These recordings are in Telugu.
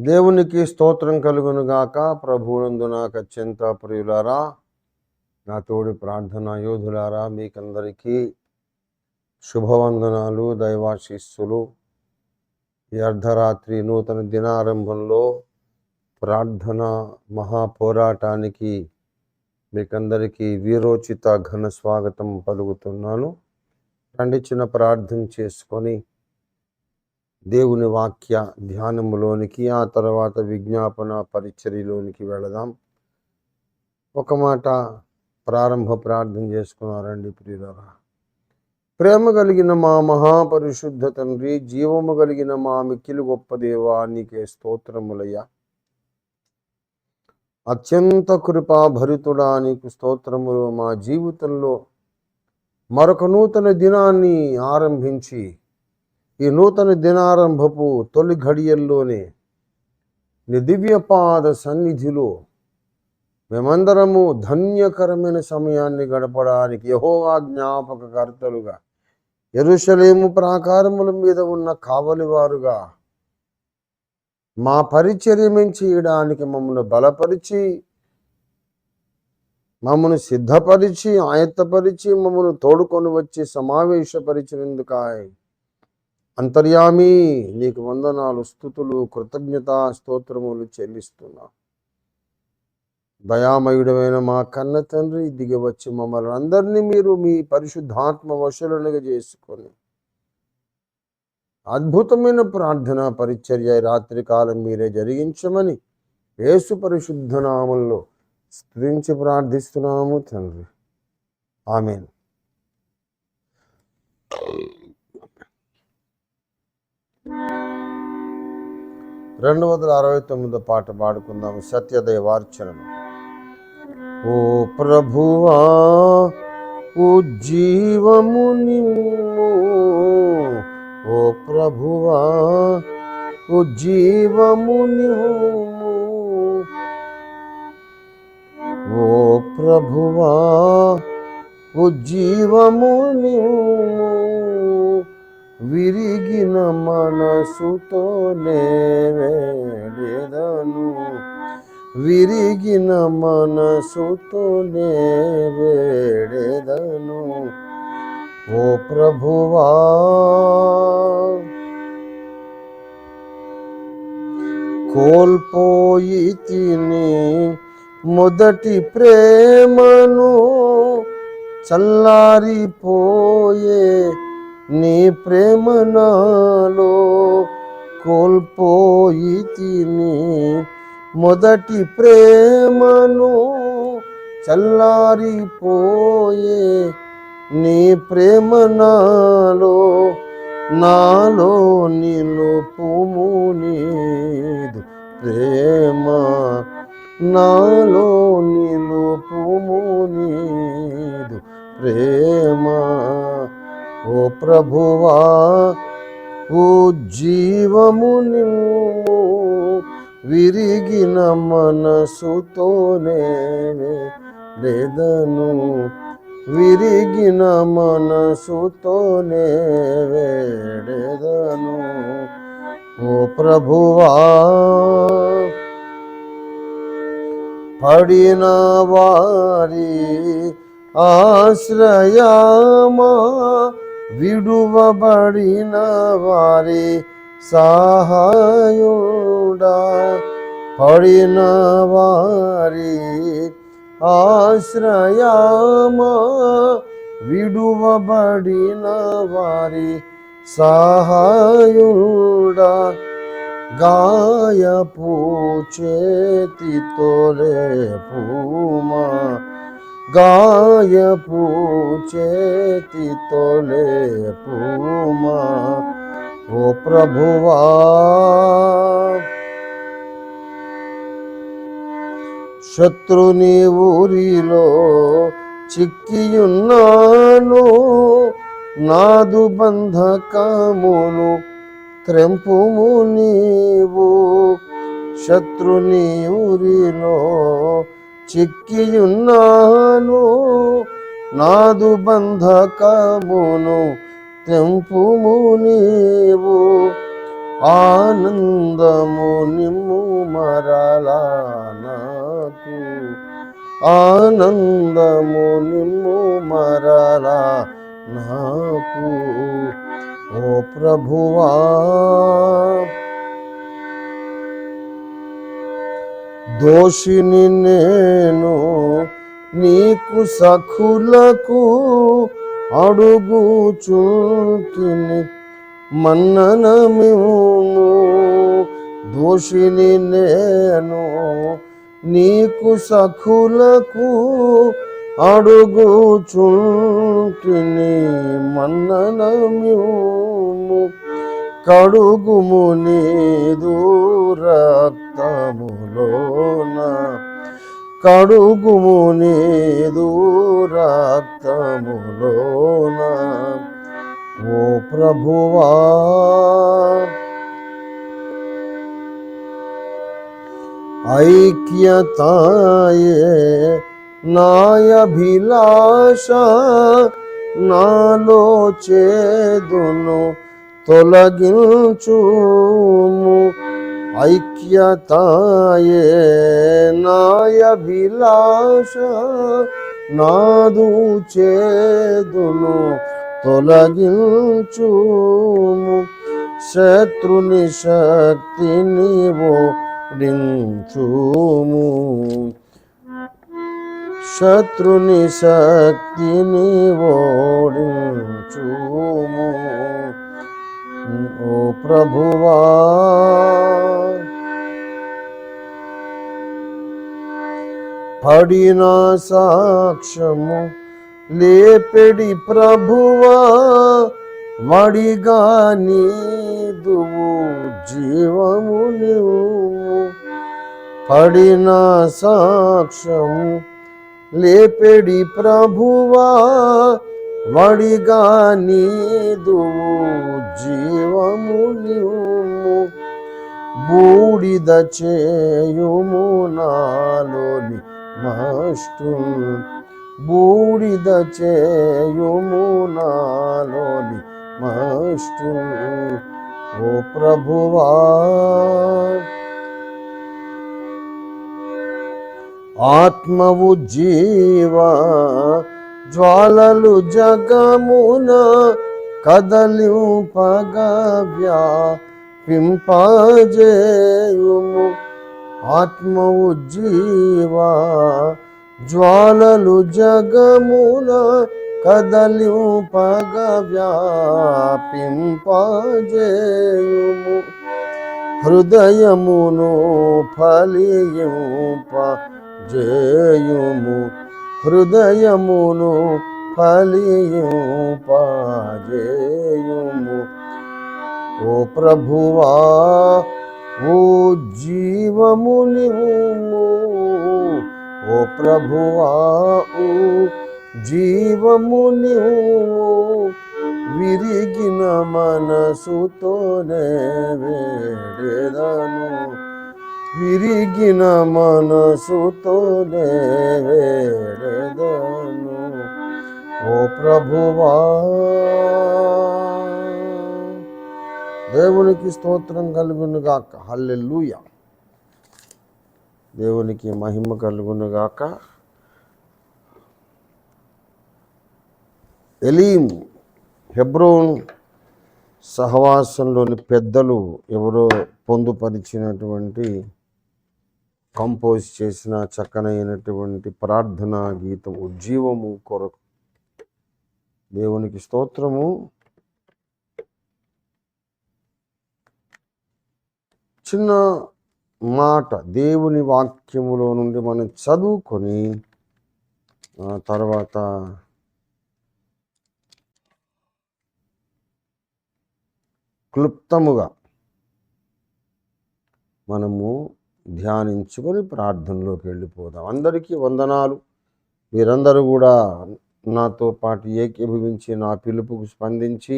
దేవునికి స్తోత్రం కలుగును గాక. ప్రభువునందు నాకు అత్యంత ప్రియులారా, నా తోడి ప్రార్థన యోధులారా, మీకందరికీ శుభవందనాలు, దైవాశీస్సులు. ఈ అర్ధరాత్రి నూతన దినారంభంలో ప్రార్థన మహాపోరాటానికి మీకందరికీ వీరోచిత ఘన స్వాగతం పలుకుతున్నాను. రండి చిన్న ప్రార్థన చేసుకొని దేవుని వాక్య ధ్యానములోనికి, ఆ తర్వాత విజ్ఞాపన పరిచర్యలోనికి వెళదాం. ఒక మాట ప్రారంభ ప్రార్థన చేసుకున్నారండి ప్రియులారా. ప్రేమ కలిగిన మా మహాపరిశుద్ధ తండ్రి, జీవము కలిగిన మా మిక్కిలి గొప్ప దేవా, నీకే స్తోత్రములయ్యా. అత్యంత కృపా భరితుడా, నీకు స్తోత్రములు. మా జీవితంలో మరొక నూతన దినాన్ని ఆరంభించి ఈ నూతన దినారంభపు తొలి ఘడియల్లోనే నీ దివ్యపాద సన్నిధిలో మేమందరము ధన్యకరమైన సమయాన్ని గడపడానికి యెహోవా జ్ఞాపకకర్తలుగా, యెరూషలేము ప్రాకారముల మీద ఉన్న కావలివారుగా మా పరిచర్య చేయడానికి మమ్మల్ని బలపరిచి, మమ్మల్ని సిద్ధపరిచి, ఆయత్తపరిచి, మమ్మల్ని తోడుకొని వచ్చి సమావేశపరిచినందుకాయ అంతర్యామి నీకు వందనాలు, స్తుతులు, కృతజ్ఞత స్తోత్రములు చెల్లిస్తున్నా. దయామయుడమైన మా కన్న తండ్రి, దిగి వచ్చి మమ్మల్ని అందరినీ మీరు మీ పరిశుద్ధాత్మ వశులుగా చేసుకొని అద్భుతమైన ప్రార్థన పరిచర్య రాత్రి కాలం మీరే జరిగించమని యేసు పరిశుద్ధ నామములో స్తుతించి ప్రార్థిస్తున్నాము తండ్రి, ఆమేన్. 269 పాట పాడుకుందాము. సత్యదైవార్చనము. ఓ ప్రభువా ఉజ్జీవము నిమ్ము, ఓ ప్రభువా ఉజ్జీవము నిమ్ము, ఓ ప్రభువా ఉజ్జీవము నిమ్ము, విరిగిన మనసుతోనే వేడెదను, విరిగిన మనసుతోనే వేడెదను, ఓ ప్రభువా. కోల్పోయి తిని మొదటి ప్రేమను, చల్లారిపోయే నీ ప్రేమ నాలో. కోల్పోయి తిని మొదటి ప్రేమను, చల్లారిపోయే నీ ప్రేమ నాలో. నాలో నిలుపుము నీదు ప్రేమ, నాలో నిలుపుము నీదు ప్రేమ, ఓ ప్రభువా ఉజ్జీవము నిమ్ము, విరిగిన మనసుతోనే వేడెదను, విరిగిన మనసుతోనే వేడెదను, ఓ ప్రభువా. పడిన వారి ఆశ్రయమా, విడువబడిన వారి సహాయుడా, పడిన వారి ఆశ్రయమా, విడువబడిన వారి సహాయుడా, గాయపు చేతితో లేపుమా, గాయపు చేతితో లేపుమా, ఓ ప్రభువా. శత్రుని ఊరిలో చిక్కియున్నాను, నాదు బంధకమును త్రెంపుము నీవు. శత్రుని ఊరిలో చిక్కియున్నాను, నాదు బంధకమును తెంపుము నీవు. ఆనందము నిమ్ము మరలా నాకు, ఆనందము నిమ్ము మరలా నాకు. ఓ ప్రభువా దోషిని నేను నీకు సఖులకు అడుగుచుంటిని మన్ననమిమ్ము. దోషిని నేను నీకు సఖులకు అడుగుచుంటిని మన్ననమిమ్ము. కడుగుము నీదు రక్తములోన, కడుగుము నీదు రక్తములోన. ఓ ప్రభువా ఐక్యతాయే నాయభిలాష, నాలో చేదును తొలగించుము. ఐక్యతాయే నాయభిలాష, నాదు చేదును తొలగించుము. శత్రుని శక్తిని ఓడించుము, శత్రుని శక్తిని ఓడించుము. ఓ ప్రభువా పడిన సాక్ష్యము లేపెడి ప్రభువా, వడిగా నీదువు జీవము నీవు. పడిన సాక్ష్యము లేపెడి ప్రభువా, వడిగా నీదువు జీవము నీవు. బూడిద చేయుము నాలోని మష్టు, బూడిద చేయుము నాలోని మష్టు. ఓ ప్రభువా ఆత్మవు జీవ జ్వాలలు జగమున కదలింపగా వ్యాపింపజేయుము. ఆత్మవు జీవ జ్వాలలు జగమున కదలింపగా వ్యాపింపజేయుము. హృదయమును ఫలింపజేయుము, హృదయమును ఫలింపజేయుము. ఓ ప్రభువా ఓ జీవము నీవు, ఓ ప్రభువా ఓ జీవము నీవు. విరిగిన మనసుతోనే వేడెదను, విరిగిన మనసుతోనే వేడెదను. ఓ ప్రభువా దేవునికి స్తోత్రం కలుగును గాక. హల్లెలూయా. దేవునికి మహిమ కలుగును గాక. ఎలీం హెబ్రోన్ సహవాసంలోని పెద్దలు ఎవరో పొందుపరిచినటువంటి కంపోజ్ చేసిన చక్కనైనటువంటి ప్రార్థనా గీతం ఉజ్జీవము కొరకు. దేవునికి స్తోత్రము. చిన్న మాట దేవుని వాక్యములో నుండి మనం చదువుకొని తర్వాత క్లుప్తముగా మనము ధ్యానించుకొని ప్రార్థనలోకి వెళ్ళిపోదాం. అందరికీ వందనాలు. మీరందరూ కూడా నాతో పాటు ఏకీభవించి నా పిలుపుకు స్పందించి,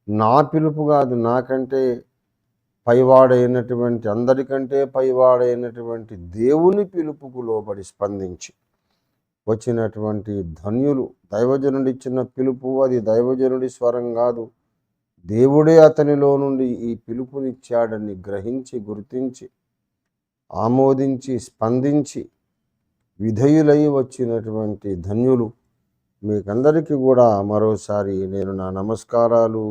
నా పిలుపు కాదు నాకంటే పైవాడైనటువంటి, అందరికంటే పైవాడైనటువంటి దేవుని పిలుపుకు లోబడి స్పందించి వచ్చినటువంటి ధన్యులు. దైవజనుడి ఇచ్చిన పిలుపు అది దైవజనుడి స్వరం కాదు, దేవుడే అతనిలో నుండి ఈ పిలుపునిచ్చాడని గ్రహించి, గుర్తించి, ఆమోదించి, స్పందించి విధేయులై వచ్చినటువంటి ధన్యులు మీకందరికీ కూడా మరోసారి నేను నా నమస్కారాలు,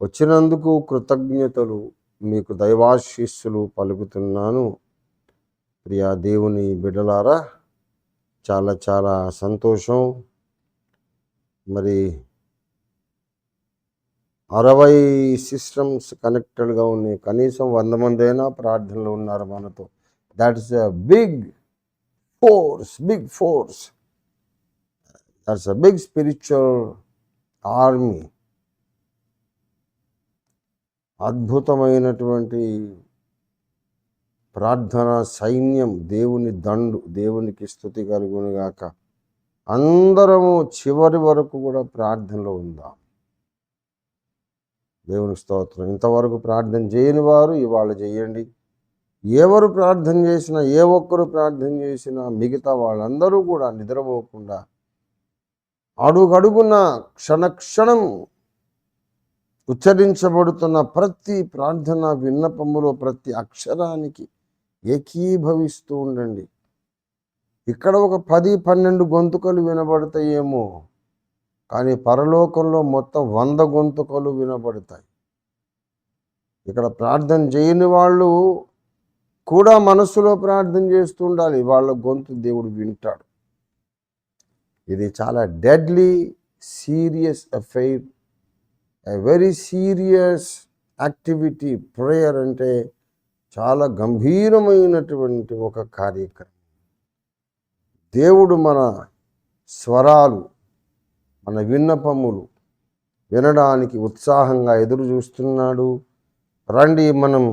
వచ్చినందుకు కృతజ్ఞతలు, మీకు దైవాశీస్సులు పలుకుతున్నాను. ప్రియా దేవుని బిడ్డలారా, చాలా చాలా సంతోషం. మరి 60 సిస్టమ్స్ కనెక్టెడ్గా ఉన్నాయి. కనీసం 100 మంది అయినా ప్రార్థనలో ఉన్నారు మనతో. That is a big force. That's a big spiritual army. అద్భుతమైనటువంటి ప్రార్థన సైన్యం, దేవుని దండు. దేవునికి స్తుతి కలుగునుగాక. అందరము చివరి వరకు కూడా ప్రార్థనలో ఉందాం. దేవునికి స్తోత్రం. ఇంతవరకు ప్రార్థన చేయని వారు ఇవాళ చేయండి. ఎవరు ప్రార్థన చేసినా, ఏ ఒక్కరు ప్రార్థన చేసినా మిగతా వాళ్ళందరూ కూడా నిద్రపోకుండా అడుగడుగున క్షణక్షణం ఉచ్చరించబడుతున్న ప్రతి ప్రార్థన విన్నపములో ప్రతి అక్షరానికి ఏకీభవిస్తూ ఉండండి. ఇక్కడ ఒక 10-12 గొంతుకలు వినబడతాయేమో, కానీ పరలోకంలో మొత్తం 100 గొంతుకలు వినబడతాయి. ఇక్కడ ప్రార్థన చేయని వాళ్ళు కూడా మనసులో ప్రార్థన చేస్తూ ఉండాలి. వాళ్ళ గొంతు దేవుడు వింటాడు. ఇది చాలా deadly serious affair, a very serious activity. Prayer అంటే చాలా గంభీరమైనటువంటి ఒక కార్యక్రమం. దేవుడు మన స్వరాలు, మన విన్నపములు వినడానికి ఉత్సాహంగా ఎదురు చూస్తున్నాడు. రండి, మనం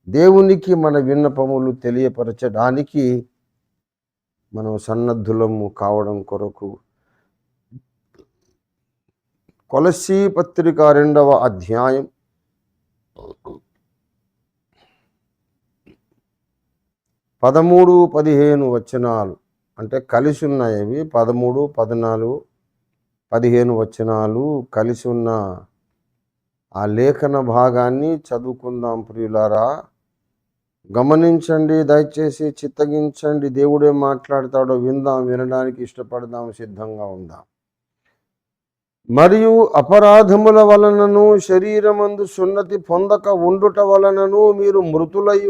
దేవునికి మన విన్నపములు తెలియపరచడానికి మనం సన్నద్ధులము కావడం కొరకు కొలస్సీ పత్రిక 2వ అధ్యాయం 13-15 వచనాలు అంటే కలిసి ఉన్నాయి. అవి 13, 14, 15 వచనాలు కలిసి ఉన్న ఆ లేఖన భాగాన్ని చదువుకుందాం. ప్రియులారా, గమనించండి, దయచేసి చిత్తగించండి. దేవుడే మాట్లాడతాడో విందాం, వినడానికి ఇష్టపడదాం, సిద్ధంగా ఉందాం. మరియు అపరాధముల వలనను శరీరమందు సున్నతి పొందక ఉండుట వలనను మీరు మృతులై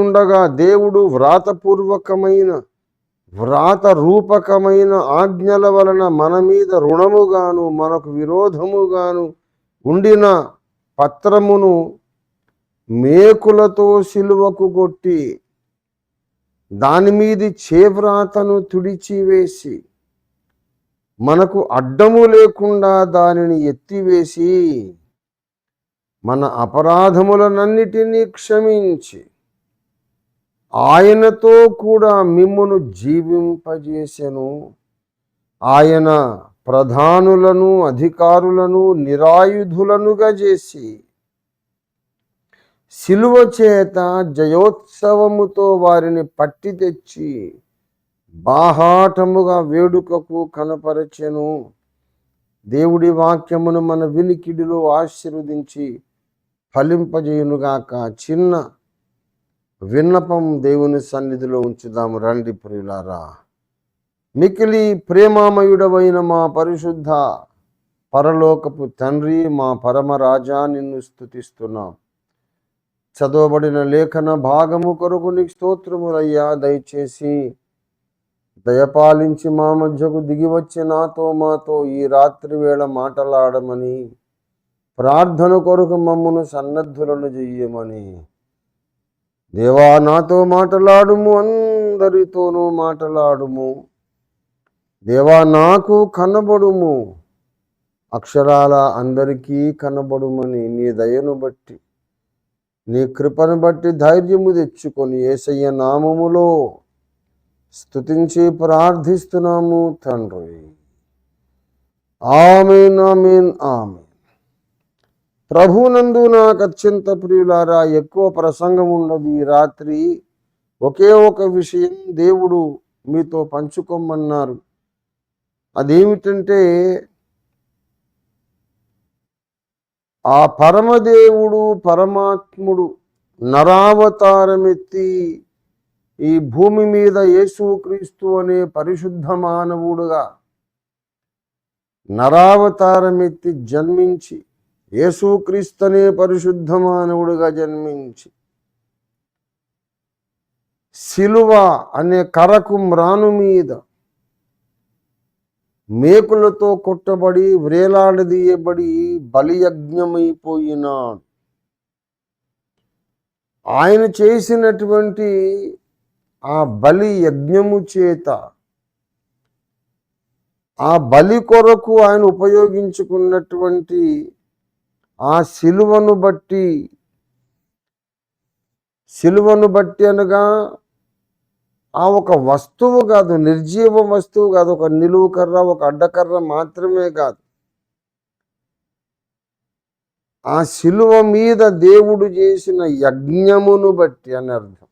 ఉండగా దేవుడు వ్రాత రూపకమైన ఆజ్ఞల వలన మన మీద రుణముగాను మనకు విరోధముగాను ఉండిన పత్రమును మేకులతో సిలువకు కొట్టి దాని మీది చేవ్రాతను తుడిచివేసి మనకు అడ్డము లేకుండా దానిని ఎత్తివేసి మన అపరాధములనన్నిటినీ క్షమించి ఆయనతో కూడా మిమ్మును జీవింపజేసెను. ఆయన ప్రధానులను అధికారులను నిరాయుధులనుగా చేసి సిలువ చేత జయోత్సవముతో వారిని పట్టి తెచ్చి బాహాటముగా వేడుకకు కనపరచెను. దేవుడి వాక్యమును మన వినికిడిలో ఆశీర్వదించి ఫలింపజేయునుగాక. చిన్న విన్నపం దేవుని సన్నిధిలో ఉంచుదాము. రండి ప్రియులారా. మికిలి ప్రేమామయుడవైన మా పరిశుద్ధ పరలోకపు తండ్రి, మా పరమరాజా, నిన్ను స్తుతిస్తున్నాం. చదవబడిన లేఖన భాగము కొరకు నీకు స్తోత్రములయ్యా. దయచేసి దయపాలించి మా మధ్యకు దిగివచ్చి మాతో ఈ రాత్రి వేళ మాటలాడమని, ప్రార్థన కొరకు మమ్మను సన్నద్ధులను చెయ్యమని. దేవా, నాతో మాటలాడుము, అందరితోనూ మాటలాడుము. దేవా, నాకు కనబడుము, అక్షరాల అందరికీ కనబడుమని నీ దయను బట్టి, నీ కృపను బట్టి ధైర్యము తెచ్చుకొని యేసయ్య నామములో స్తుతించి ప్రార్థిస్తున్నాము తండ్రి. ఆమేన్, ఆమేన్, ఆమేన్. ప్రభునందు నాకు అత్యంత ప్రియులారా, ఎక్కువ ప్రసంగం ఉండదు ఈ రాత్రి. ఒకే ఒక విషయం దేవుడు మీతో పంచుకోమన్నారు. అదేమిటంటే ఆ పరమదేవుడు పరమాత్ముడు నరావతారమెత్తి ఈ భూమి మీద యేసుక్రీస్తు అనే పరిశుద్ధ మానవుడుగా నరావతారమెత్తి జన్మించి, యేసుక్రీస్తు అనే పరిశుద్ధ మానవుడుగా జన్మించి, శిలువ అనే కరకు మ్రాను మీద మేకులతో కొట్టబడి వ్రేలాడదీయబడి బలియజ్ఞమైపోయినాడు. ఆయన చేసినటువంటి ఆ బలి యజ్ఞము చేత, ఆ బలి కొరకు ఆయన ఉపయోగించుకున్నటువంటి ఆ శిలువను బట్టి అనగా ఆ ఒక వస్తువు కాదు, నిర్జీవ వస్తువు కాదు, ఒక నిలువు కర్ర, ఒక అడ్డకర్ర మాత్రమే కాదు. ఆ శిలువ మీద దేవుడు చేసిన యజ్ఞమును బట్టి అని అర్థం.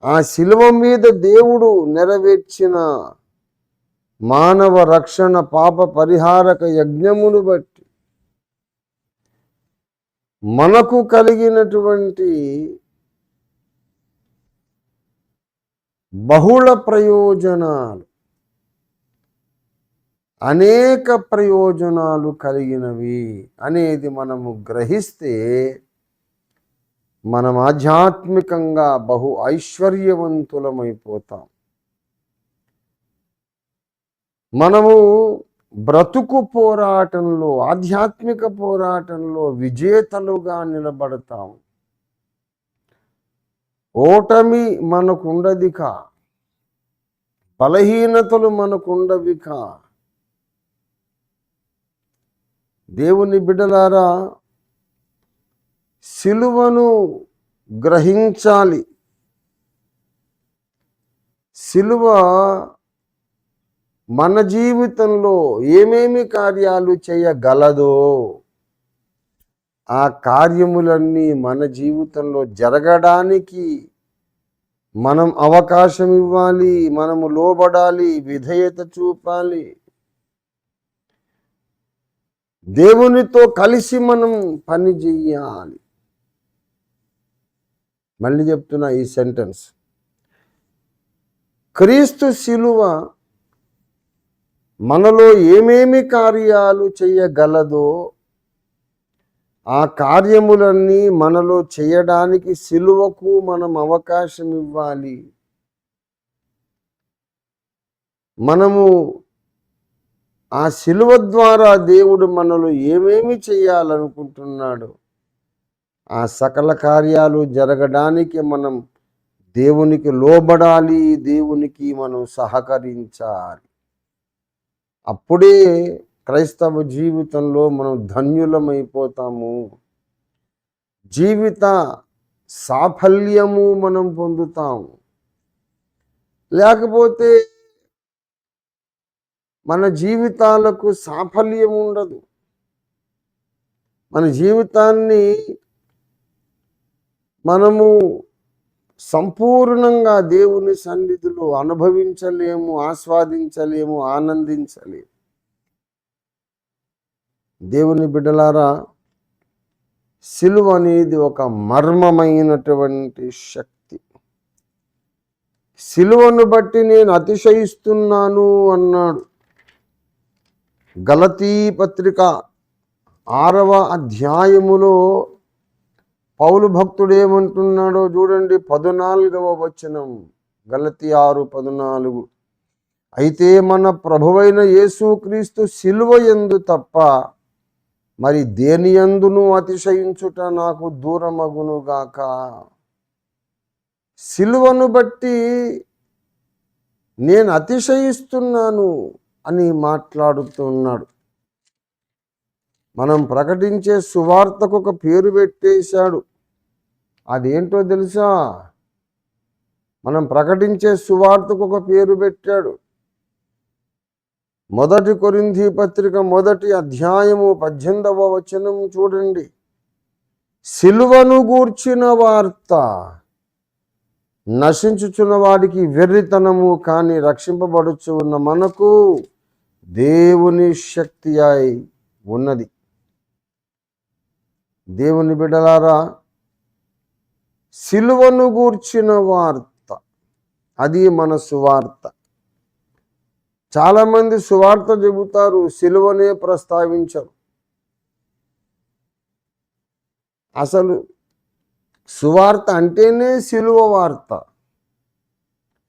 ఆ శిలువ మీద దేవుడు నెరవేర్చిన మానవ రక్షణ పాప పరిహారక యజ్ఞమును బట్టి మనకు కలిగినటువంటి బహుళ ప్రయోజనాలు, అనేక ప్రయోజనాలు కలిగినవి అనేది మనము గ్రహిస్తే మనం ఆధ్యాత్మికంగా బహు ఐశ్వర్యవంతులమైపోతాం. మనము బ్రతుకు పోరాటంలో, ఆధ్యాత్మిక పోరాటంలో విజేతలుగా నిలబడతాం. ఓటమి మనకుండదిక, బలహీనతలు మనకుండవిక. దేవుని బిడ్డలారా, సిలువను గ్రహించాలి. సిలువ మన జీవితంలో ఏమేమి కార్యాలు చేయగలదో ఆ కార్యములన్నీ మన జీవితంలో జరగడానికి మనం అవకాశం ఇవ్వాలి, మనము లోబడాలి, విధేయత చూపాలి. దేవునితో కలిసి మనం పని చెయ్యాలి. మళ్ళీ చెప్తున్నా ఈ సెంటెన్స్. క్రీస్తు శిలువ మనలో ఏమేమి కార్యాలు చేయగలదో ఆ కార్యములన్నీ మనలో చేయడానికి శిలువకు మనం అవకాశం ఇవ్వాలి. మనము ఆ శిలువ ద్వారా దేవుడు మనలో ఏమేమి చేయాలనుకుంటున్నాడు, ఆ సకల కార్యాలు జరగడానికి మనం దేవునికి లోబడాలి, దేవునికి మనం సహకరించాలి. అప్పుడే క్రైస్తవ జీవితంలో మనం ధన్యులమైపోతాము. జీవిత సాఫల్యము మనం పొందుతాము. లేకపోతే మన జీవితాలకు సాఫల్యం ఉండదు. మన జీవితాన్ని మనము సంపూర్ణంగా దేవుని సన్నిధిలో అనుభవించలేము, ఆస్వాదించలేము, ఆనందించలేము. దేవుని బిడ్డలారా, సిలువ అనేది ఒక మర్మమైనటువంటి శక్తి. సిలువను బట్టి నేను అతిశయిస్తున్నాను అన్నాడు. గలతీ పత్రిక 6వ అధ్యాయములో పౌలు భక్తుడు ఏమంటున్నాడో చూడండి. 14వ వచనం, గలతీ 6:14. అయితే మన ప్రభువైన యేసుక్రీస్తు సిలువ యందు తప్ప మరి దేని యందును అతిశయించుట నాకు దూరమగునుగాక. సిలువను బట్టి నేను అతిశయిస్తున్నాను అని మాట్లాడుతున్నాడు. మనం ప్రకటించే సువార్తకు ఒక పేరు పెట్టేశాడు. అదేంటో తెలుసా? మనం ప్రకటించే సువార్తకు ఒక పేరు పెట్టాడు. 1 కొరింథీ పత్రిక 1వ అధ్యాయము 18వ వచనం చూడండి. సిలువను గూర్చిన వార్త నశించుచున్న వాడికి వెర్రితనము, కానీ రక్షింపబడుచు ఉన్న మనకు దేవుని శక్తి అయి ఉన్నది. దేవుని బిడ్డలారా, సిలువను గూర్చిన వార్త, అది మన సువార్త. చాలామంది సువార్త చెబుతారు, సిలువనే ప్రస్తావించరు. అసలు సువార్త అంటేనే సిలువ వార్త,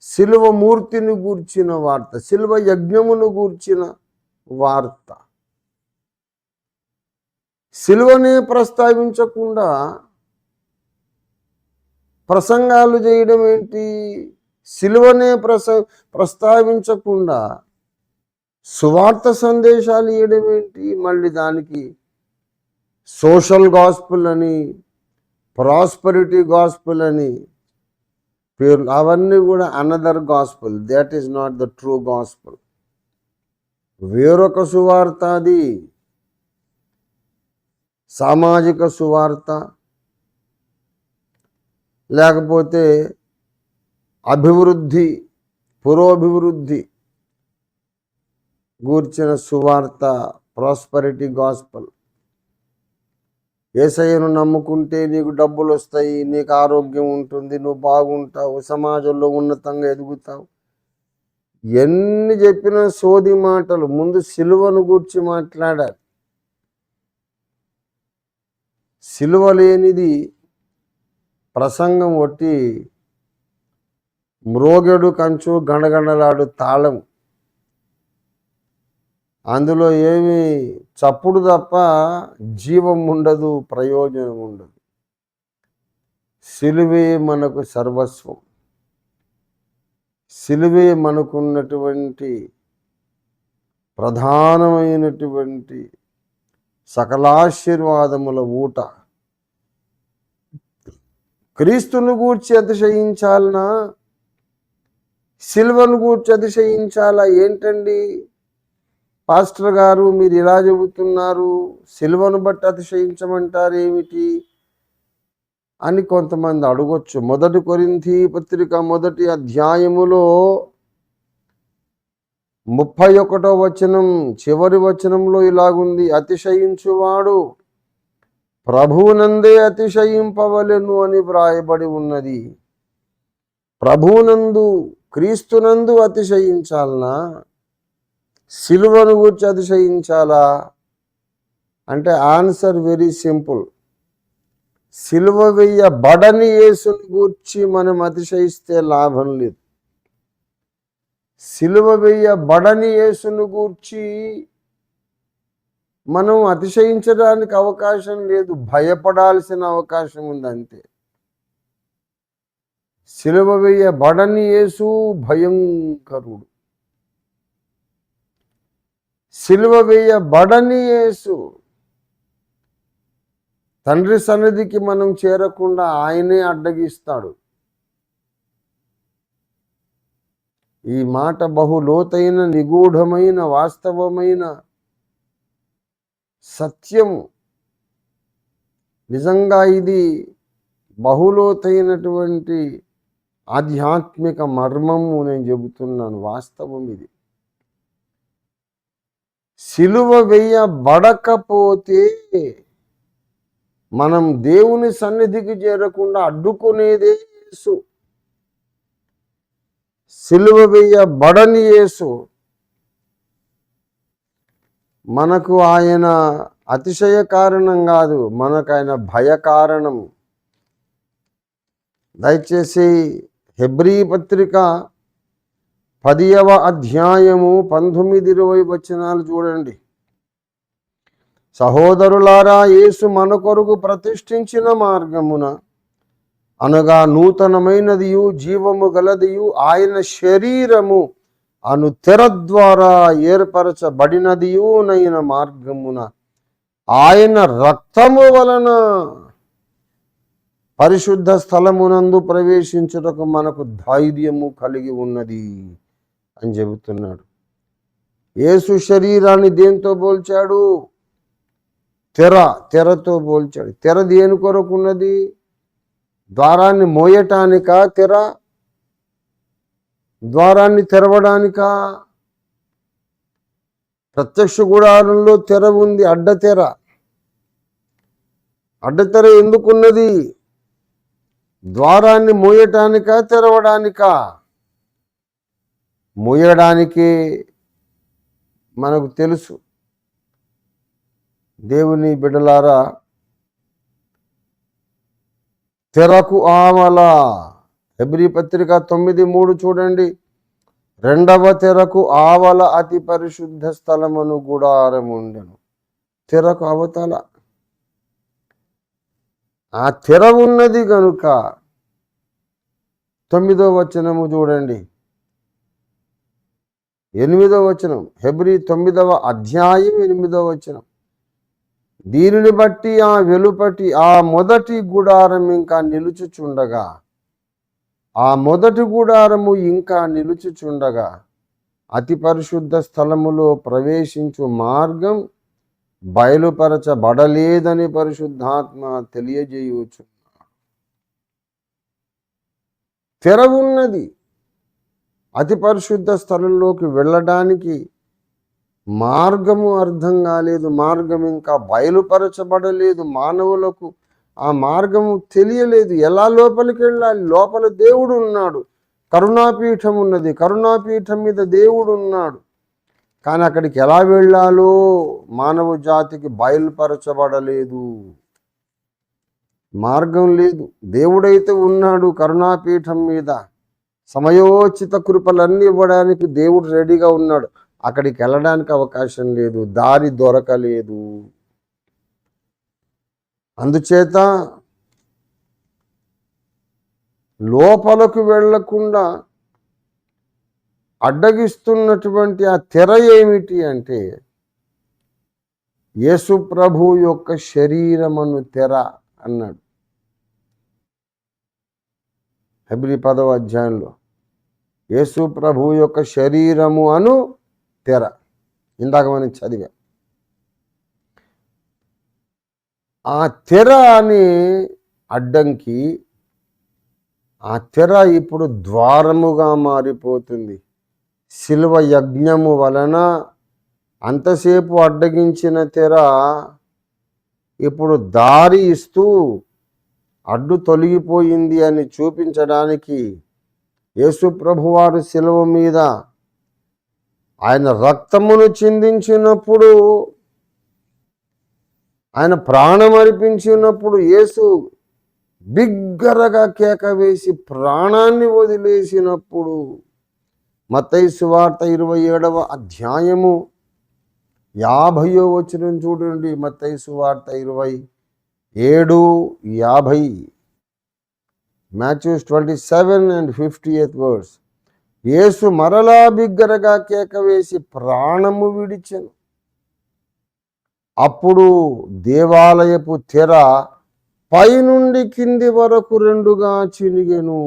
సిలువ మూర్తిని గూర్చిన వార్త, సిలువ యజ్ఞమును గూర్చిన వార్త. సిలువనే ప్రస్తావించకుండా ప్రసంగాలు చేయడం ఏంటి? సిలువనే ప్రస్తావించకుండా సువార్త సందేశాలు ఇవ్వడం ఏంటి? మళ్ళీ దానికి సోషల్ గాస్పుల్ అని, ప్రాస్పరిటీ గాస్పుల్ అని పేర్లు, అవన్నీ కూడా another gospel. That is not the true gospel. వేరొక సువార్త అది, సామాజిక సువార్త, లేకపోతే అభివృద్ధి, పురోభివృద్ధి గూర్చిన సువార్త, ప్రాస్పరిటీ గాస్పుల్. యేసయ్యను నమ్ముకుంటే నీకు డబ్బులు వస్తాయి, నీకు ఆరోగ్యం ఉంటుంది, నువ్వు బాగుంటావు, సమాజంలో ఉన్నతంగా ఎదుగుతావు. ఎన్ని చెప్పినా సోది మాటలు. ముందు సిలువను గూర్చి మాట్లాడాలి. సిలువ లేనిది ప్రసంగం ఒట్టి మ్రోగెడు కంచు, గణగణలాడు తాళం. అందులో ఏమి చప్పుడు తప్ప జీవం ఉండదు, ప్రయోజనం ఉండదు. సిలువే మనకు సర్వస్వం. సిలువే మనకున్నటువంటి ప్రధానమైనటువంటి సకలాశీర్వాదముల ఊట. క్రీస్తును గూర్చి అతిశయించాలనా, సిలువను గూర్చి అతిశయించాలా? ఏంటండి పాస్టర్ గారు మీరు ఇలా చెబుతున్నారు, సిలువను బట్టి అతిశయించమంటారు ఏమిటి అని కొంతమంది అడగొచ్చు. 1 కొరింథీ పత్రిక 1వ అధ్యాయములో 31వ వచనం చివరి వచనంలో ఇలాగుంది, అతిశయించువాడు ప్రభువునందే అతిశయింపవలెను అని వ్రాయబడి ఉన్నది. ప్రభువునందు, క్రీస్తునందు అతిశయించాలనా, సిలువను గూర్చి అతిశయించాలా అంటే ఆన్సర్ వెరీ సింపుల్. సిలువ వేయబడని యేసుని గూర్చి మనం అతిశయిస్తే లాభం లేదు. సిలువ వేయబడని యేసుని గూర్చి మనం అతిశయించడానికి అవకాశం లేదు, భయపడాల్సిన అవకాశం ఉంది అంతే. సిలువ వేయబడని యేసు భయంకరుడు. సిలువ వేయబడని యేసు తండ్రి సన్నిధికి మనం చేరకుండా ఆయనే అడ్డగిస్తాడు. ఈ మాట బహు లోతైన, నిగూఢమైన, వాస్తవమైన సత్యం. నిజంగా ఇది బహులోతైనటువంటి ఆధ్యాత్మిక మర్మము. నేను చెబుతున్నాను, వాస్తవం ఇది. సిలువ వేయబడకపోతే మనం దేవుని సన్నిధికి చేరకుండా అడ్డుకునేదే యేసు. సిలువ వేయబడని యేసు మనకు ఆయన అతిశయ కారణం కాదు, మనకు ఆయన భయ కారణం. దయచేసి హెబ్రీ పత్రిక 10వ అధ్యాయము 19-20 వచనాలు చూడండి. సహోదరులారా, యేసు మన కొరకు ప్రతిష్ఠించిన మార్గమున, అనగా నూతనమైనదియు జీవము గలదియు ఆయన శరీరము అను తెర ద్వారా ఏర్పరచబడినదియునైన మార్గమున ఆయన రక్తము వలన పరిశుద్ధ స్థలమునందు ప్రవేశించుటకు మనకు ధైర్యము కలిగి ఉన్నది అని చెబుతున్నాడు. యేసు శరీరాన్ని దేంతో పోల్చాడు? తెరతో పోల్చాడు. తెర దేని కొరకు ఉన్నది? ద్వారాన్ని మోయటానికా తెర? ద్వారాన్ని తెరవడానికా? ప్రత్యక్ష గుడారంలో తెర ఉంది, అడ్డతెర. అడ్డతెర ఎందుకున్నది? ద్వారాన్ని మూయటానికా తెరవడానికా? మూయడానికే. మనకు తెలుసు. దేవుని బిడ్డలారా, తెరకు ఆవల, హెబ్రీ పత్రిక 9:3 చూడండి. రెండవ తెరకు ఆవల అతి పరిశుద్ధ స్థలమును గుడారము ఉండెను. తెరకు అవతల ఆ తెర ఉన్నది కనుక 9వ వచనము చూడండి, 8వ వచనం, హెబ్రీ 9వ అధ్యాయం 8వ వచనం. దీనిని బట్టి ఆ వెలుపటి ఆ మొదటి గుడారం ఇంకా నిలుచుచుండగా, ఆ మొదటి గుడారము ఇంకా నిలుచుచుండగా అతి పరిశుద్ధ స్థలములో ప్రవేశించు మార్గం బయలుపరచబడలేదని పరిశుద్ధాత్మ తెలియజేయవచ్చు. తెర ఉన్నది. అతి పరిశుద్ధ స్థలంలోకి వెళ్ళడానికి మార్గము అర్థం కాలేదు, మార్గం ఇంకా బయలుపరచబడలేదు. మానవులకు ఆ మార్గము తెలియలేదు. ఎలా లోపలికి వెళ్ళాలి? లోపల దేవుడు ఉన్నాడు, కరుణాపీఠం ఉన్నది, కరుణాపీఠం మీద దేవుడు ఉన్నాడు. కానీ అక్కడికి ఎలా వెళ్ళాలో మానవ జాతికి బయలుపరచబడలేదు. మార్గం లేదు. దేవుడైతే ఉన్నాడు కరుణాపీఠం మీద, సమయోచిత కృపలన్నీ ఇవ్వడానికి దేవుడు రెడీగా ఉన్నాడు. అక్కడికి వెళ్ళడానికి అవకాశం లేదు, దారి దొరకలేదు. అందుచేత లోపలకు వెళ్లకుండా అడ్డగిస్తున్నటువంటి ఆ తెర ఏమిటి అంటే, యేసు ప్రభు యొక్క శరీరమును తెర అన్నాడు హెబ్రీ 10వ అధ్యాయంలో. యేసు ప్రభు యొక్క శరీరము అను తెర. ఇందాక మనం చదివాం. ఆ తెర అని అడ్డంకి, ఆ తెర ఇప్పుడు ద్వారముగా మారిపోతుంది. శిలువ యజ్ఞము వలన అంతసేపు అడ్డగించిన తెర ఇప్పుడు దారి ఇస్తూ అడ్డు తొలగిపోయింది అని చూపించడానికి యేసు ప్రభువారు శిలువ మీద ఆయన రక్తమును చిందించినప్పుడు, ఆయన ప్రాణం అర్పించినప్పుడు యేసు బిగ్గరగా కేక వేసి ప్రాణాన్ని వదిలేసినప్పుడు, మత్తయి సువార్త 27వ అధ్యాయము 50వ వచనం చూడండి. మత్తయి సువార్త 27:50. Matthew 27 and 50th verse. యేసు మరలా బిగ్గరగా కేక వేసి ప్రాణము విడిచెను. అప్పుడు దేవాలయపు తెర పైనుండి కింది వరకు రెండుగా చినిగెను.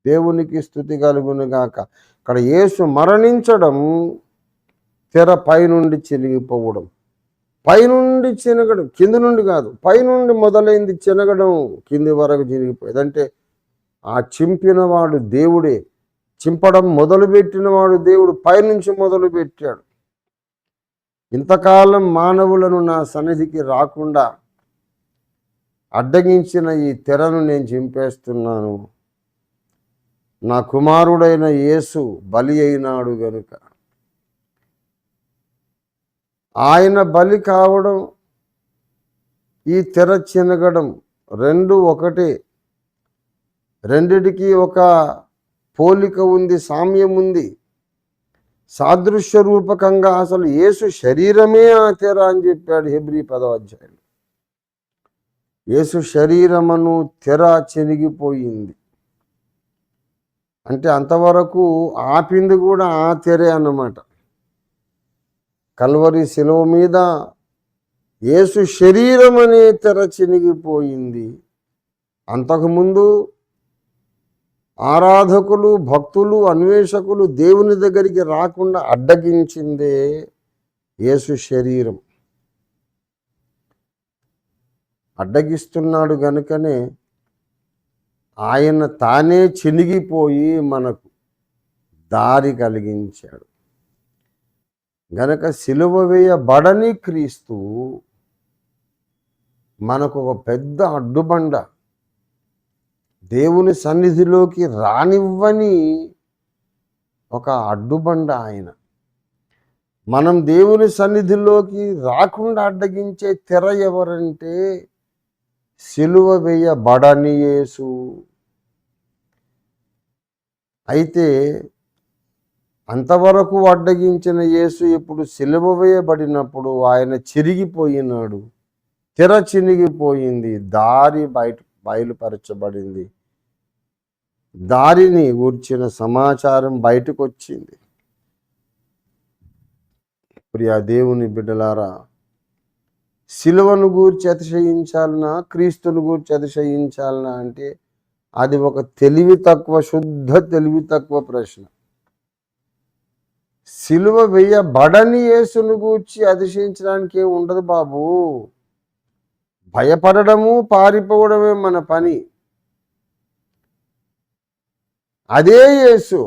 దేవునికి స్తుతి కలుగును గాక. ఇక్కడ యేసు మరణించడం, తెర పైనుండి చినిగిపోవడం. పైనుండి చినగడం, కింది నుండి కాదు, పైనుండి మొదలైంది చినగడం, కింది వరకు చినిగిపోయింది. అంటే ఆ చింపినవాడు దేవుడే, చింపడం మొదలుపెట్టినవాడు దేవుడు, పైనుంచి మొదలుపెట్టాడు. ఇంతకాలం మానవులను నా సన్నిధికి రాకుండా అడ్డగించిన ఈ తెరను నేను చింపేస్తున్నాను. నా కుమారుడైన యేసు బలి అయినాడు గనుక, ఆయన బలి కావడం, ఈ తెర చినగడం రెండు ఒకటే. రెండిటికి ఒక పోలిక ఉంది, సామ్యం ఉంది. సాదృశ్య రూపకంగా అసలు యేసు శరీరమే ఆ తెర అని చెప్పాడు హెబ్రీ 10వ అధ్యాయం. యేసు శరీరమును తెర చినిగిపోయింది అంటే అంతవరకు ఆపింది కూడా ఆ తెరే అన్నమాట. కల్వరి శిలువ మీద యేసు శరీరం అనే తెర చినిగిపోయింది. అంతకుముందు ఆరాధకులు, భక్తులు, అన్వేషకులు దేవుని దగ్గరికి రాకుండా అడ్డగించిందే యేసు శరీరం. అడ్డగిస్తున్నాడు గనుకనే ఆయన తానే చినిగిపోయి మనకు దారి కలిగించాడు. గనక సిలువ వేయబడని క్రీస్తు మనకు ఒక పెద్ద అడ్డుబండ, దేవుని సన్నిధిలోకి రానివ్వని ఒక అడ్డుబండ ఆయన. మనం దేవుని సన్నిధిలోకి రాకుండా అడ్డగించే తెర ఎవరంటే సిలువ వేయబడని యేసు. అయితే అంతవరకు అడ్డగించిన యేసు ఇప్పుడు సిలువ వేయబడినప్పుడు ఆయన చిరిగిపోయినాడు, తెర చినిగిపోయింది, దారి బయలుపరచబడింది, దారిని గూర్చిన సమాచారం బయటకు వచ్చింది. ప్రియ దేవుని బిడ్డలారా, సిలువను గూర్చి అతిశయించాలనా, క్రీస్తును గూర్చి అతిశయించాలనా అంటే అది ఒక శుద్ధ తెలివి తక్కువ ప్రశ్న. సిలువ వేయబడని యేసును గూర్చి అతిశయించడానికి ఏమి ఉండదు బాబు. భయపడడము, పారిపోవడమే మన పని. అదే యేసు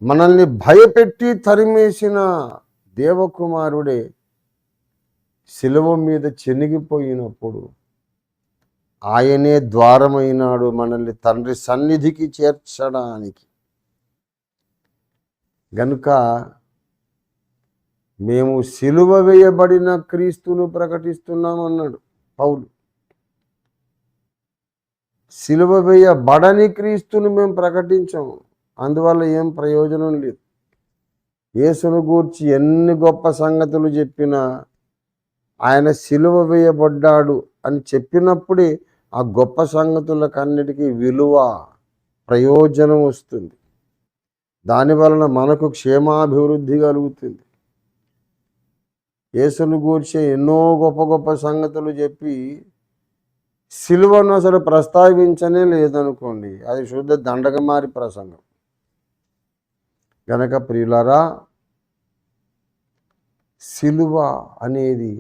మనల్ని భయపెట్టి తరిమేసిన దేవకుమారుడే సిలువ మీద చెనిగిపోయినప్పుడు ఆయనే ద్వారమైనాడు మనల్ని తండ్రి సన్నిధికి చేర్చడానికి. గనుక మేము సిలువ వేయబడిన క్రీస్తును ప్రకటిస్తున్నామన్నాడు పౌలు. సిలువ వేయబడని క్రీస్తును మేము ప్రకటించాము, అందువల్ల ఏం ప్రయోజనం లేదు. యేసును గూర్చి ఎన్ని గొప్ప సంగతులు చెప్పినా ఆయన సిలువ వేయబడ్డాడు అని చెప్పినప్పుడే ఆ గొప్ప సంగతులకన్నిటికీ విలువ, ప్రయోజనం వస్తుంది. దానివలన మనకు క్షేమాభివృద్ధి కలుగుతుంది. యేసును గూర్చి ఎన్నో గొప్ప గొప్ప సంగతులు చెప్పి సిలువను అసలు ప్రస్తావించనే లేదనుకోండి, అది శుద్ధ దండగమారి ప్రసంగం. గనక ప్రియులారా, సిలువ అనేది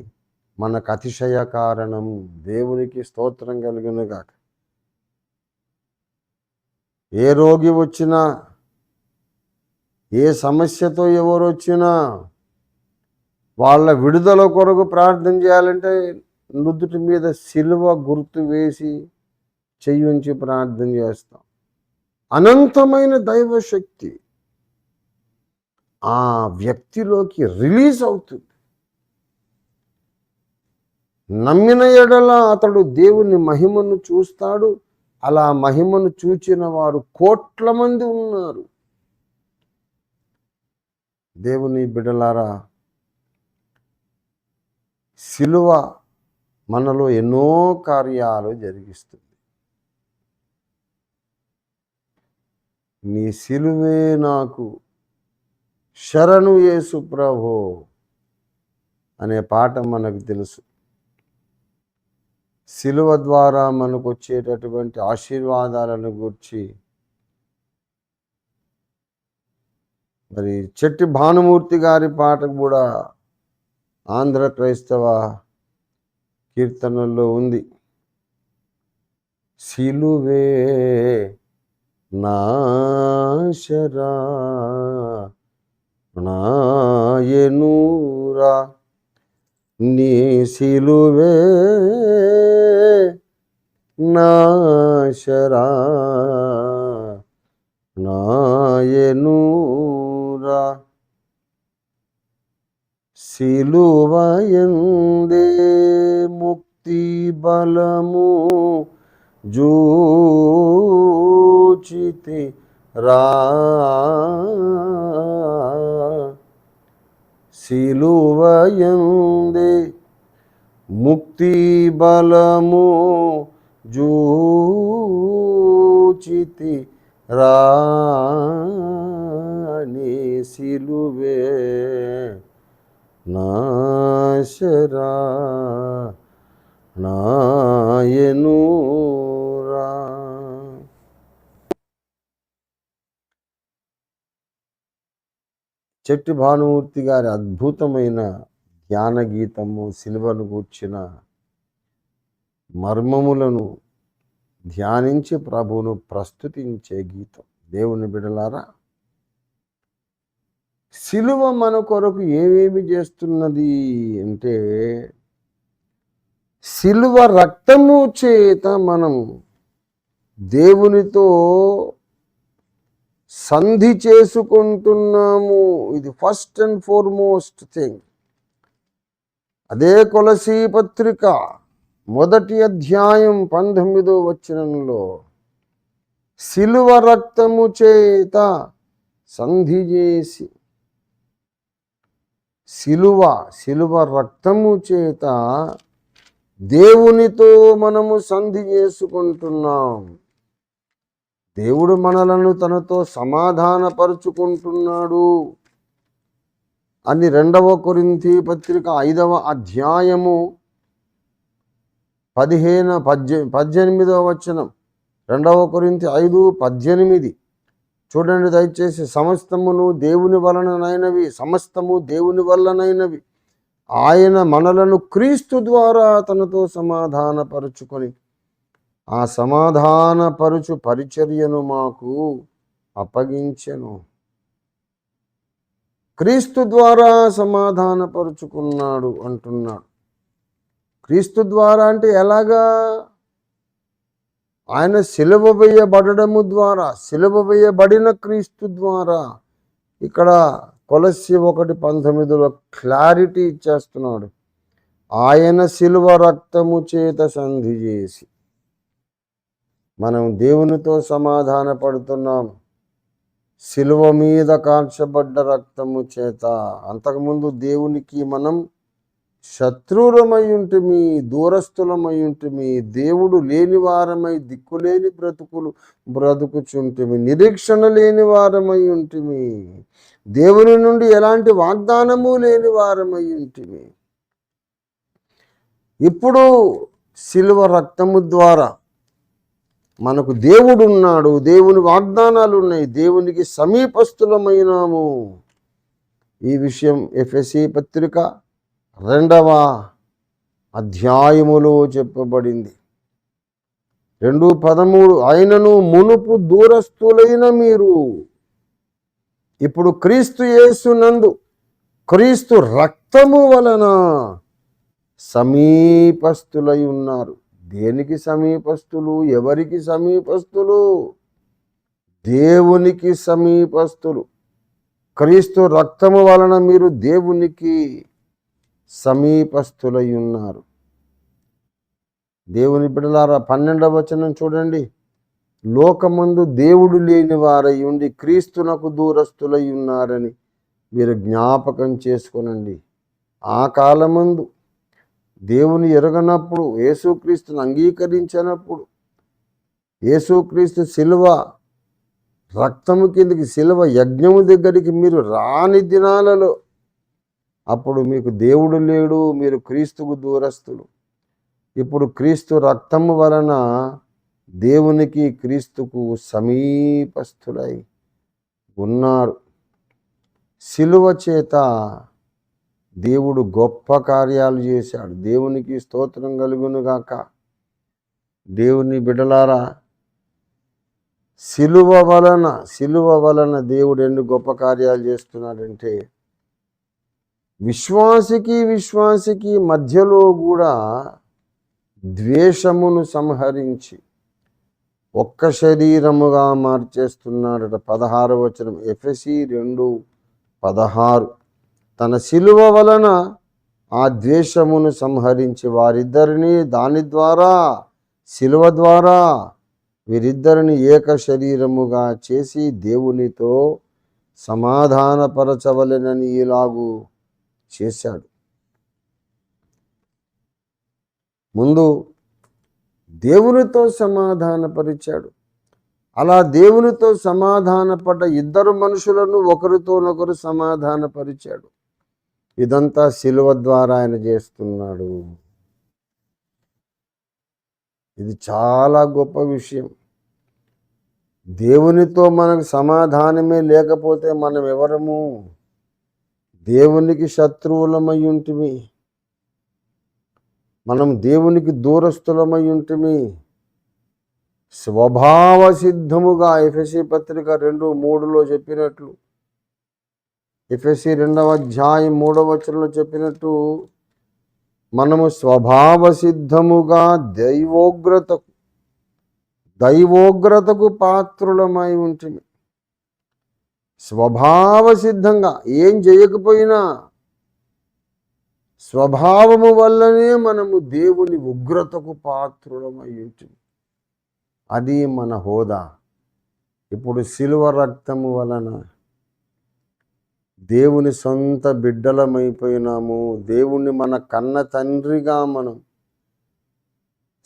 మనకు అతిశయ కారణం. దేవునికి స్తోత్రం కలుగునుగాక. ఏ రోగి వచ్చినా, ఏ సమస్యతో ఎవరు వచ్చినా వాళ్ళ విడుదల కొరకు ప్రార్థన చేయాలంటే నుదుటి మీద సిలువ గుర్తు వేసి చెయ్యి ఉంచి ప్రార్థన చేస్తాం. అనంతమైన దైవశక్తి ఆ వ్యక్తిలోకి రిలీజ్ అవుతుంది. నమ్మిన ఎడల అతడు దేవుని మహిమను చూస్తాడు. అలా మహిమను చూచిన వారు కోట్ల మంది ఉన్నారు. దేవుని బిడ్డలారా, సిలువ మనలో ఎన్నో కార్యాలు జరిగిస్తుంది. నీ సిలువే నాకు శరణు యేసు ప్రభో అనే పాట మనకు తెలుసు. సిలువ ద్వారా మనకు వచ్చేటటువంటి ఆశీర్వాదాలను గూర్చి మరి చెట్టి భానుమూర్తి గారి పాట కూడా ఆంధ్ర క్రైస్తవ కీర్తనల్లో ఉంది. సిలువే నాశరా నాయనూరా, నీ సిలువే నాశరా నాయనూరా, సిలువయందే ముక్తి బలము జూచితి రా, సిలువయందే ముక్తి బలము జూచితి రా, నీ సిలువే నాశరా నాయనూరా. చెట్టి భానుమూర్తి గారి అద్భుతమైన జ్ఞాన గీతము సిలువను గూర్చిన మర్మములను ధ్యానించి ప్రభువును ప్రస్తుతించే గీతం. దేవుని బిడలారా, సిలువ మన కొరకు ఏమేమి చేస్తున్నది అంటే, సిలువ రక్తము చేత మనం దేవునితో సంధి చేసుకుంటున్నాము. ఇది ఫస్ట్ అండ్ ఫార్మోస్ట్ థింగ్. అదే కొలసీ పత్రిక 1వ అధ్యాయం 19వ వచనంలో సిలువ రక్తము చేత సంధి చేసి, సిలువ రక్తము చేత దేవునితో మనము సంధి చేసుకుంటున్నాం. దేవుడు మనలను తనతో సమాధానపరుచుకుంటున్నాడు అని 2వ కొరింథీ పత్రిక 5వ అధ్యాయము 18వ వచనం. 2వ కొరింథీ 5:18 చూడండి దయచేసి. సమస్తము దేవుని వలనైనవి, ఆయన మనలను క్రీస్తు ద్వారా తనతో సమాధానపరుచుకొని ఆ సమాధానపరుచు పరిచర్యను మాకు అప్పగించెను. క్రీస్తు ద్వారా సమాధానపరుచుకున్నాడు అంటున్నాడు. క్రీస్తు ద్వారా అంటే ఎలాగా? ఆయన సిలువ వేయబడము ద్వారా, సిలువ వేయబడిన క్రీస్తు ద్వారా. ఇక్కడ కొలస్సీ 1:19లో క్లారిటీ ఇచ్చేస్తున్నాడు. ఆయన సిలువ రక్తము చేత సంధి చేసి మనం దేవునితో సమాధాన పడుతున్నాం. సిలువ మీద కాల్చబడ్డ రక్తము చేత. అంతకుముందు దేవునికి మనం శత్రువులమై ఉంటిమి, దూరస్థులమై ఉంటిమి, దేవుడు లేని వారమై దిక్కులేని బ్రతుకుచుంటిమి, నిరీక్షణ లేని వారమై ఉంటిమి, దేవుని నుండి ఎలాంటి వాగ్దానము లేని వారమై ఉంటిమి. ఇప్పుడు సిలువ రక్తము ద్వారా మనకు దేవుడు ఉన్నాడు, దేవుని వాగ్దానాలు ఉన్నాయి, దేవునికి సమీపస్థులమైనాము. ఈ విషయం ఎఫెసీ పత్రిక 2వ అధ్యాయములో చెప్పబడింది. 2:13 ఆయనను మునుపు దూరస్థులైన మీరు ఇప్పుడు క్రీస్తు యేసునందు క్రీస్తు రక్తము వలన సమీపస్థులై ఉన్నారు. దేనికి సమీపస్థులు? ఎవరికి సమీపస్థులు? దేవునికి సమీపస్థులు. క్రీస్తు రక్తము వలన మీరు దేవునికి సమీపస్థులై ఉన్నారు. దేవుని బిడ్డలారా 12వ వచనం చూడండి. లోకమందు దేవుడు లేని వారై ఉండి క్రీస్తునకు దూరస్థులై ఉన్నారని మీరు జ్ఞాపకం చేసుకొనండి. ఆ కాలమందు దేవుని ఎరగనప్పుడు, యేసుక్రీస్తుని అంగీకరించినప్పుడు, యేసుక్రీస్తు సిలువ రక్తము కిందకి, సిలువ యజ్ఞము దగ్గరికి మీరు రాని దినాలలో అప్పుడు మీకు దేవుడు లేడు, మీరు క్రీస్తుకు దూరస్తులు. ఇప్పుడు క్రీస్తు రక్తము వలన దేవునికి క్రీస్తుకు సమీపస్థులై ఉన్నారు. సిలువ చేత దేవుడు గొప్ప కార్యాలు చేశాడు. దేవునికి స్తోత్రం కలుగునుగాక. దేవుని బిడ్డలారా, సిలువ వలన దేవుడు ఎన్ని గొప్ప కార్యాలు చేస్తున్నాడంటే, విశ్వాసికి మధ్యలో కూడా ద్వేషమును సంహరించి ఒక్క శరీరముగా మార్చేస్తున్నాడట. 16వ వచనం ఎఫెసీ 2:16 తన సిలువ వలన ఆ ద్వేషమును సంహరించి వారిద్దరిని సిలువ ద్వారా వీరిద్దరిని ఏక శరీరముగా చేసి దేవునితో సమాధానపరచవలెనని ఇలాగూ చేశాడు. ముందు దేవునితో సమాధానపరిచాడు. అలా దేవునితో సమాధానపడ్డ ఇద్దరు మనుషులను ఒకరితోనొకరు సమాధానపరిచాడు. ఇదంతా సిలువ ద్వారా ఆయన చేస్తున్నాడు. ఇది చాలా గొప్ప విషయం. దేవునితో మనకు సమాధానమే లేకపోతే మనం ఎవరము? దేవునికి శత్రువులమై ఉంటిమి, మనం దేవునికి దూరస్థులమై ఉంటిమి. స్వభావ సిద్ధముగా ఎఫెసీ పత్రిక 2:3లో చెప్పినట్లు ఎఫెసీ 2:3 చెప్పినట్టు మనము స్వభావ సిద్ధముగా దైవోగ్రతకు పాత్రులమై ఉంటుంది. స్వభావ సిద్ధంగా ఏం చేయకపోయినా స్వభావము వల్లనే మనము దేవుని ఉగ్రతకు పాత్రులమై ఉంటుంది. అది మన హోదా. ఇప్పుడు శిలువ రక్తము వలన దేవుని సొంత బిడ్డలమైపోయినాము. దేవుణ్ణి మన కన్న తండ్రిగా మనం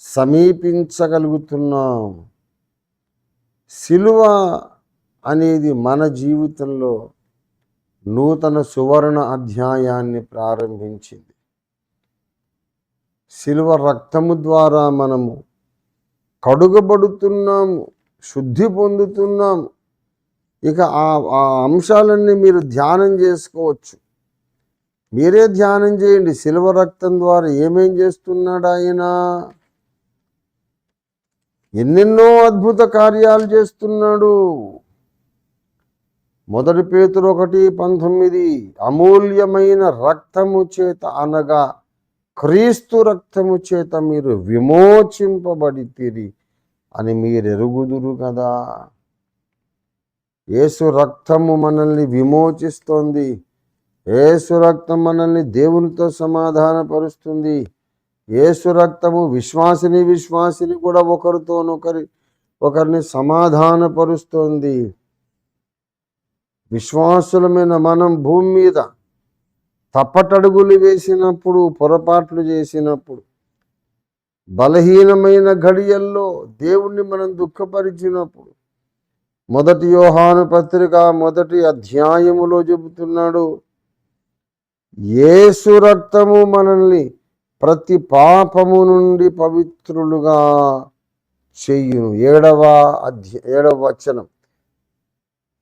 సమీపించగలుగుతున్నాం. శిలువ అనేది మన జీవితంలో నూతన సువర్ణ అధ్యాయాన్ని ప్రారంభించింది. శిలువ రక్తము ద్వారా మనము కడుగబడుతున్నాము, శుద్ధి పొందుతున్నాము. ఇక ఆ అంశాలన్నీ మీరు ధ్యానం చేసుకోవచ్చు. మీరే ధ్యానం చేయండి. శిలువ రక్తం ద్వారా ఏమేం చేస్తున్నాడు ఆయన? ఎన్నెన్నో అద్భుత కార్యాలు చేస్తున్నాడు. 1 పేతురు 1:19 అమూల్యమైన రక్తము చేత అనగా క్రీస్తు రక్తము చేత మీరు విమోచింపబడితిరి అని మీరు ఎరుగుదురు కదా. యేసు రక్తము మనల్ని విమోచిస్తోంది. యేసు రక్తం మనల్ని దేవునితో సమాధానపరుస్తుంది. యేసు రక్తము విశ్వాసిని కూడా ఒకరిని సమాధానపరుస్తోంది. విశ్వాసులమైన మనం భూమి మీద తప్పటడుగులు వేసినప్పుడు, పొరపాట్లు చేసినప్పుడు, బలహీనమైన ఘడియల్లో దేవుణ్ణి మనం దుఃఖపరిచినప్పుడు 1 యోహాను పత్రిక 1 అధ్యాయములో చెబుతున్నాడు, యేసు రక్తము మనల్ని ప్రతి పాపము నుండి పవిత్రులుగా చెయ్యును. 7వ వచనం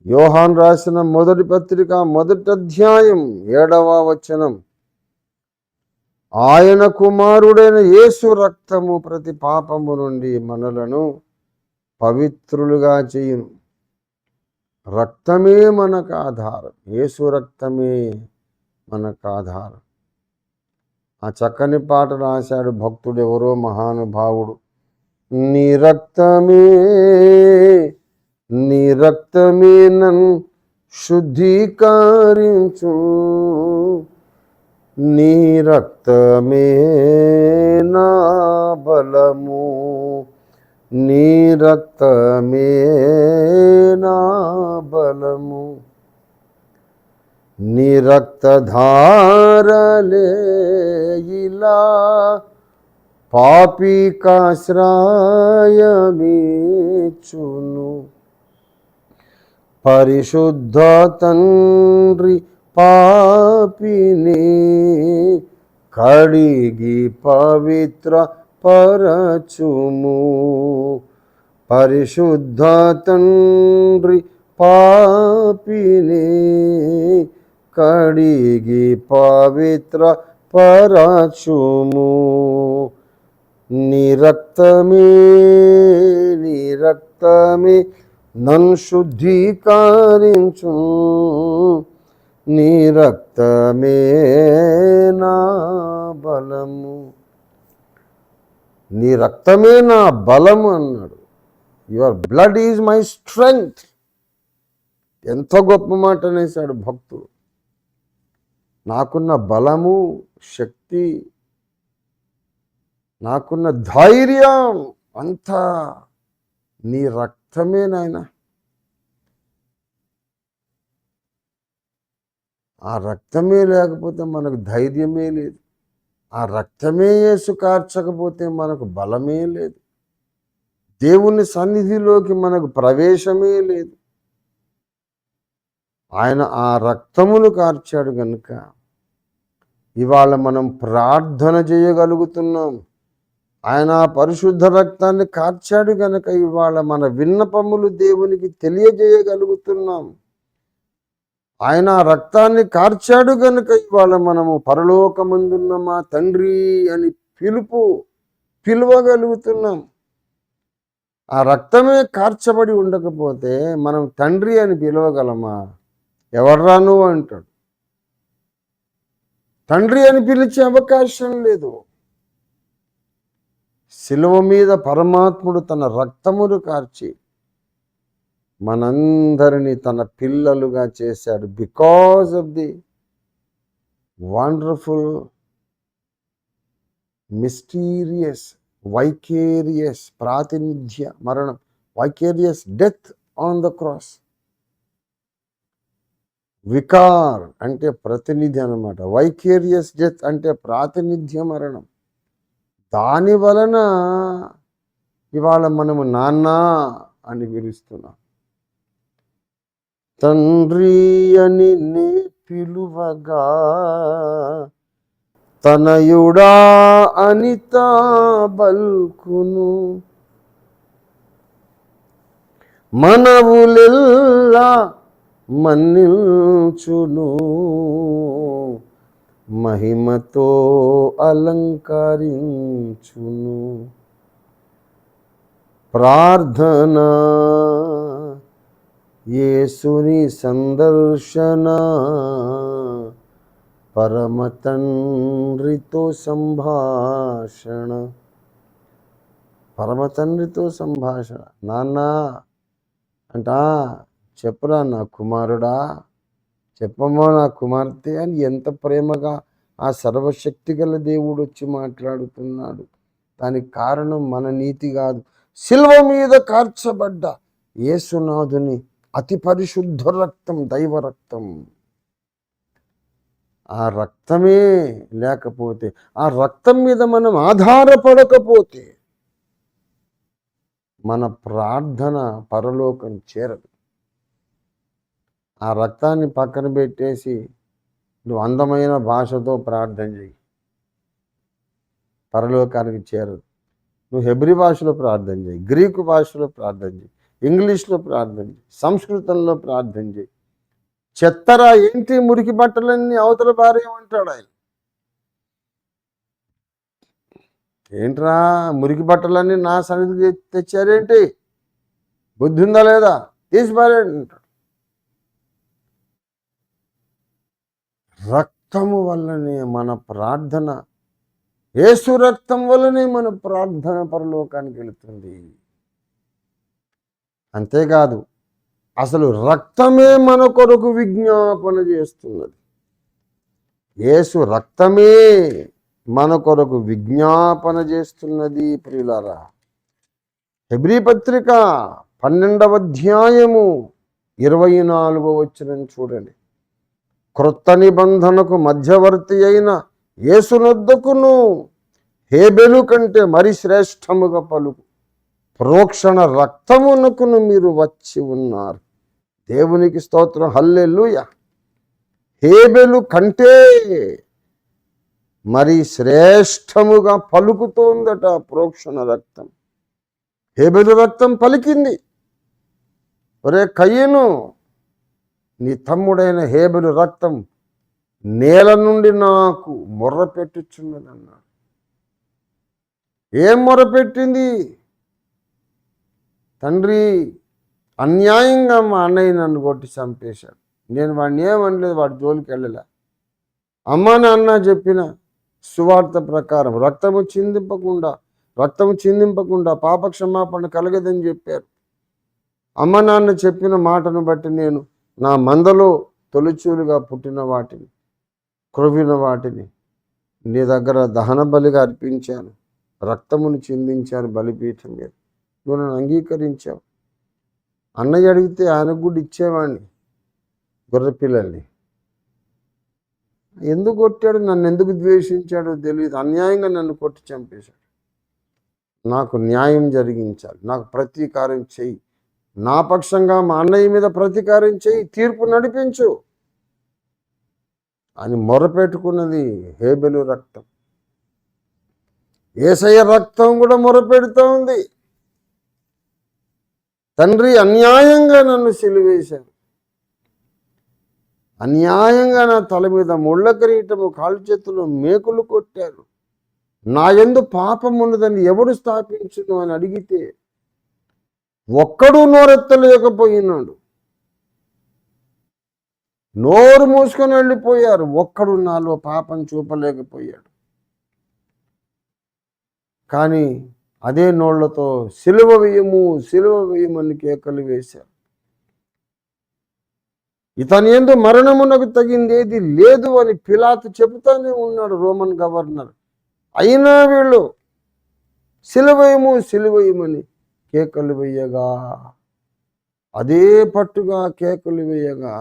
యోహాను రాసిన 1 పత్రిక 1 అధ్యాయం 7వ వచనం. ఆయన కుమారుడైన యేసు రక్తము ప్రతి పాపము నుండి మనలను పవిత్రులుగా చేయును. రక్తమే మనకు ఆధారం. యేసు రక్తమే మనకు ఆధారం. ఆ చక్కని పాట రాశాడు భక్తుడు, ఎవరో మహానుభావుడు. నీ రక్తమే నన్ను శుద్ధీకరించు, నీ రక్తమే నా బలము, నీ రక్తమే నా బలము, నీ రక్తధారలే ఇలా పాపికాశ్రయమిచ్చును. పరిశుద్ధ తండ్రి పాపిని కడిగి పవిత్ర పరచుము. పరిశుద్ధ తండ్రి పాపిని కడిగి పవిత్ర పరచుము. నీ రక్తమే నన్ను శుద్ధీకరించు, నీ రక్తమే నా బలము, నీ రక్తమే నా బలము అన్నాడు. Your blood is my strength. ఎంత గొప్ప మాట అనేసాడు భక్తుడు. నాకున్న బలము, శక్తి, నాకున్న ధైర్యం అంతా నీ రక్తమే నాయన. ఆ రక్తమే లేకపోతే మనకు ధైర్యమే లేదు. ఆ రక్తమే యేసు కార్చకపోతే మనకు బలమే లేదు. దేవుని సన్నిధిలోకి మనకు ప్రవేశమే లేదు. ఆయన ఆ రక్తమును కార్చాడు కనుక ఇవాళ మనం ప్రార్థన చేయగలుగుతున్నాం. ఆయన పరిశుద్ధ రక్తాన్ని కార్చాడు కనుక ఇవాళ మన విన్నపములు దేవునికి తెలియజేయగలుగుతున్నాం. ఆయన రక్తాన్ని కార్చాడు కనుక ఇవాళ మనము పరలోకమందున్న మా తండ్రి అని పిలువగలుగుతున్నాం. ఆ రక్తమే కార్చబడి ఉండకపోతే మనం తండ్రి అని పిలవగలమా? ఎవర్రా నువ్వు అంటాడు. తండ్రి అని పిలిచే అవకాశం లేదు. శిలువ మీద పరమాత్ముడు తన రక్తమును కార్చి మనందరినీ తన పిల్లలుగా చేశాడు. Because of the wonderful, mysterious, vicarious ప్రాతినిధ్య మరణం, vicarious death on the cross. Vicar అంటే ప్రతినిధి అన్నమాట, వైకేరియస్ డెత్ అంటే ప్రాతినిధ్య మరణం. దాని వలన ఇవాళ మనము నాన్న అని పిలుస్తున్నాం. తండ్రి అని నే పిలువగా తనయుడా అనితా బల్కును, మనవులెల్లా మన్నిల్చును, మహిమతో అలంకరించును. ప్రార్థన యేసుని సందర్శన, పరమ తండ్రితో సంభాషణ. పరమ తండ్రితో సంభాషణ. నాన్న అంట, చెప్పురా నా కుమారుడా, చెప్పమ్మా నా కుమార్తె అని ఎంత ప్రేమగా ఆ సర్వశక్తి గల దేవుడు వచ్చి మాట్లాడుతున్నాడు. దానికి కారణం మన నీతి కాదు, శిల్వ మీద కార్చబడ్డ యేసునాథుని అతి పరిశుద్ధ రక్తం, దైవ రక్తం. ఆ రక్తమే లేకపోతే, ఆ రక్తం మీద మనం ఆధారపడకపోతే మన ప్రార్థన పరలోకం చేరదు. ఆ రక్తాన్ని పక్కన పెట్టేసి నువ్వు అందమైన భాషతో ప్రార్థన చేయి, పరలోకానికి చేరదు. నువ్వు హెబ్రీ భాషలో ప్రార్థన చేయి, గ్రీకు భాషలో ప్రార్థన చేయి, ఇంగ్లీష్లో ప్రార్థన చేయి, సంస్కృతంలో ప్రార్థన చేయి. చెత్తరా ఏంటి మురికి బట్టలన్నీ అవతల పారేయమంటాడు ఆయన. ఏంట్రా మురికి బట్టలన్నీ నా సన్నిధికి తెచ్చారేంటి, బుద్ధి ఉందా లేదా, తీసి పారేయంటాడు. రక్తము వల్లనే మన ప్రార్థన, యేసు రక్తం వల్లనే మన ప్రార్థన పరలోకానికి వెళుతుంది. అంతేకాదు, అసలు రక్తమే మన కొరకు విజ్ఞాపన చేస్తున్నది. యేసు రక్తమే మన కొరకు విజ్ఞాపన చేస్తున్నది. ప్రియులారా, హెబ్రీ పత్రిక 12వ అధ్యాయము 24వ వచనం చూడండి. క్రొత్త నిబంధనకు మధ్యవర్తి అయిన యేసునొద్దకును హేబెలు కంటే మరి శ్రేష్టముగా పలుకు ప్రోక్షణ రక్తమునకును మీరు వచ్చి ఉన్నారు. దేవునికి స్తోత్రం, హల్లెలూయా. హేబెలు కంటే మరి శ్రేష్టముగా పలుకుతోందట ప్రోక్షణ రక్తం. హేబెలు రక్తం పలికింది, ఒరే కయ్యను, నీ తమ్ముడైన హేబెలు రక్తం నేల నుండి నాకు మొర్ర పెట్టుచున్నదన్నాడు. ఏం మొర్ర పెట్టింది? తండ్రి, అన్యాయంగా మా అన్నయ్య నన్ను కొట్టి చంపేశాడు, నేను వాడిని ఏమనలేదు, వాడి జోలికి వెళ్ళలే. అమ్మ నాన్న చెప్పిన సువార్త ప్రకారం రక్తము చిందింపకుండా పాప క్షమాపణ కలగదని చెప్పారు. అమ్మ నాన్న చెప్పిన మాటను బట్టి నేను నా మందలో తొలిచూలుగా పుట్టిన వాటిని, క్రొవిన వాటిని నీ దగ్గర దహన బలిగా అర్పించాను, రక్తమును చిందించాను బలిపీఠం మీద. నువ్వు నన్ను అంగీకరించావు. అన్నయ్య అడిగితే ఆయనకు కూడా ఇచ్చేవాడిని గొర్రె పిల్లల్ని. ఎందుకు కొట్టాడు, నన్ను ఎందుకు ద్వేషించాడో తెలియదు. అన్యాయంగా నన్ను కొట్టి చంపేశాడు. నాకు న్యాయం జరిగించాలి, నాకు ప్రతీకారం చెయ్యి, నా పక్షంగా మా అన్నయ్య మీద ప్రతీకారం చెయ్యి, తీర్పు నడిపించు అని మొరపెట్టుకున్నది హేబెలు రక్తం. యేసయ్య రక్తం కూడా మొరపెడుతూ ఉంది. తండ్రి, అన్యాయంగా నన్ను సిలువేశారు, అన్యాయంగా నా తల మీద ముళ్ళ కిరీటము, కాలు చేతులు మేకులు కొట్టారు, నా యందు పాపం ఉన్నదని ఎవడు స్థాపించును అని అడిగితే ఒక్కడూ నోరెత్తలేకపోయినాడు. నోరు మూసుకొని వెళ్ళిపోయారు. ఒక్కడు నాలో పాపం చూపలేకపోయాడు. కానీ అదే నోళ్లతో సిలువ వేయము, సిలువ వేయమని కేకలు వేశారు. ఇతని యందు మరణమునకు తగిందేది లేదు అని పిలాతు చెబుతానే ఉన్నాడు, రోమన్ గవర్నర్. అయినా వీళ్ళు సిలువేయము, సిలువేయమని కేకలు వేయగా, అదే పట్టుగా కేకలు వేయగా,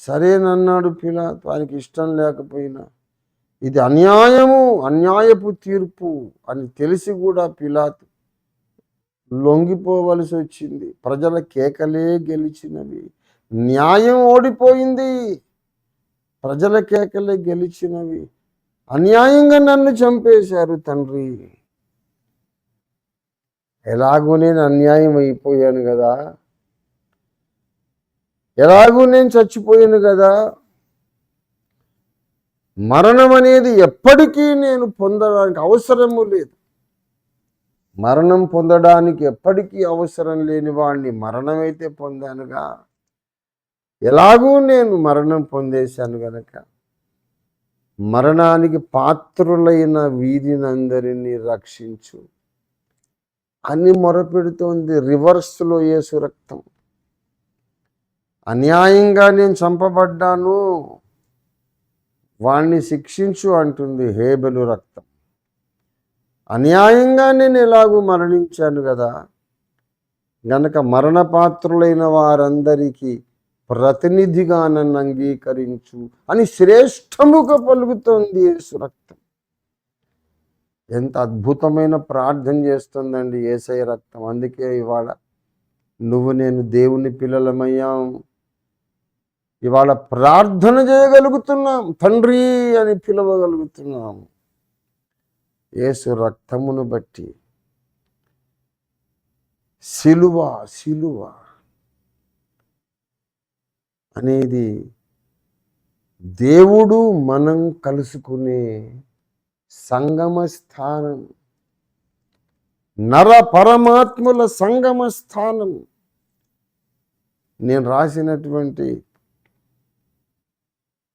సరేనన్నాడు పిలాతు. ఆయనకి ఇష్టం లేకపోయినా ఇది అన్యాయము, అన్యాయపు తీర్పు అని తెలిసి కూడా పిలాతు లొంగిపోవలసి వచ్చింది. ప్రజల కేకలే గెలిచినవి, న్యాయం ఓడిపోయింది. ప్రజల కేకలే గెలిచినవి. అన్యాయంగా నన్ను చంపేశారు తండ్రి. ఎలాగూ నేను అన్యాయం అయిపోయాను కదా, ఎలాగూ నేను చచ్చిపోయాను కదా, మరణం అనేది ఎప్పటికీ నేను పొందడానికి అవసరము లేదు. మరణం పొందడానికి ఎప్పటికీ అవసరం లేని వాడిని మరణమైతే పొందానుగా, ఎలాగూ నేను మరణం పొందేశాను గనక మరణానికి పాత్రులైన వీరినందరినీ రక్షించు అని మొరపెడుతోంది. రివర్స్లో యేసు రక్తం. అన్యాయంగా నేను చంపబడ్డాను, వాణ్ణి శిక్షించు అంటుంది హేబెలు రక్తం. అన్యాయంగా నేను ఎలాగూ మరణించాను కదా, గనక మరణపాత్రులైన వారందరికీ ప్రతినిధిగా నన్ను అంగీకరించు అని శ్రేష్టముగా పలుకుతోంది యేసు రక్తం. ఎంత అద్భుతమైన ప్రార్థన చేస్తుందండి యేసయ్య రక్తం. అందుకే ఇవాళ నువ్వు నేను దేవుని పిల్లలమయ్యాం. ఇవాళ ప్రార్థన చేయగలుగుతున్నాం, తండ్రి అని పిలవగలుగుతున్నాం యేసు రక్తమును బట్టి. సిలువ, సిలువ అనేది దేవుడు మనం కలుసుకునే సంగమ స్థానం, నర పరమాత్ముల సంగమ స్థానం. నేను రాసినటువంటి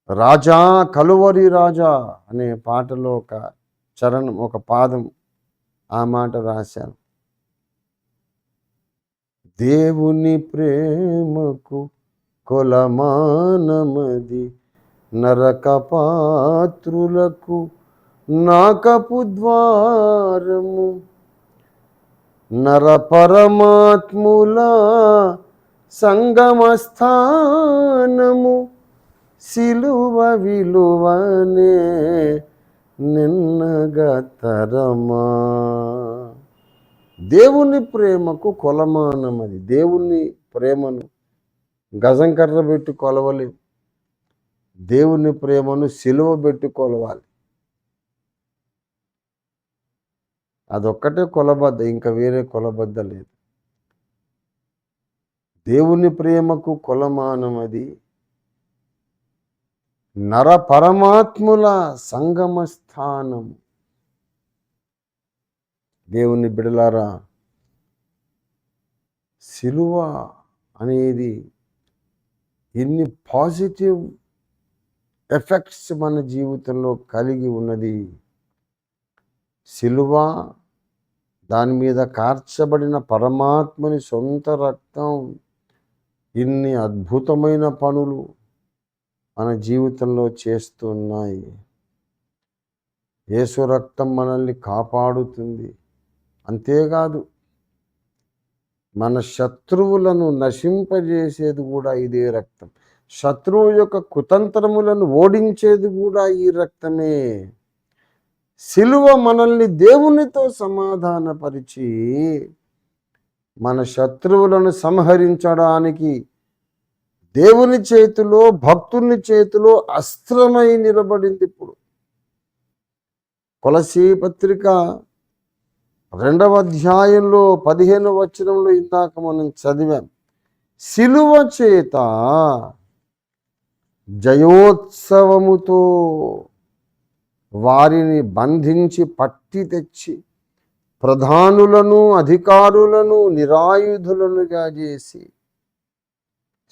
రాజా కలువరి రాజా అనే పాటలో ఒక చరణం, ఒక పాదం, ఆ మాట రాశాను. దేవుని ప్రేమకు కొలమానమది, నరక పాత్రులకు నాకపు ద్వారము, నర పరమాత్ముల సంగమ స్థానము, సిలువ విలువనే నిన్నగతరమా. దేవుని ప్రేమకు కొలమానమది. దేవుని ప్రేమను గజం కర్ర పెట్టి కొలవలేవు, దేవుని ప్రేమను సిలువ పెట్టి కొలవాలి. అదొక్కటే కొలబద్ద, ఇంకా వేరే కొలబద్ద లేదు. దేవుని ప్రేమకు కొలమానమది, నర పరమాత్ముల సంగమ స్థానం. దేవుని బిడలారా, సిలువ అనేది ఎన్ని పాజిటివ్ ఎఫెక్ట్స్ మన జీవితంలో కలిగి ఉన్నది. సిలువ, దాని మీద కార్చబడిన పరమాత్మని సొంత రక్తం ఇన్ని అద్భుతమైన పనులు మన జీవితంలో చేస్తున్నాయి. యేసు రక్తం మనల్ని కాపాడుతుంది. అంతేకాదు, మన శత్రువులను నశింపజేసేది కూడా ఇదే రక్తం. శత్రువు యొక్క కుతంత్రములను ఓడించేది కూడా ఈ రక్తమే. సిలువ మనల్ని దేవునితో సమాధానపరిచి మన శత్రువులను సంహరించడానికి దేవుని చేతిలో, భక్తుని చేతిలో అస్త్రమై నిలబడింది. ఇప్పుడు కొలసీ పత్రిక 2వ అధ్యాయంలో 15వ వచనంలో ఇందాక మనం చదివాం. సిలువ చేత జయోత్సవముతో వారిని బంధించి పట్టి తెచ్చి ప్రధానులను, అధికారులను నిరాయుధులనుగా చేసి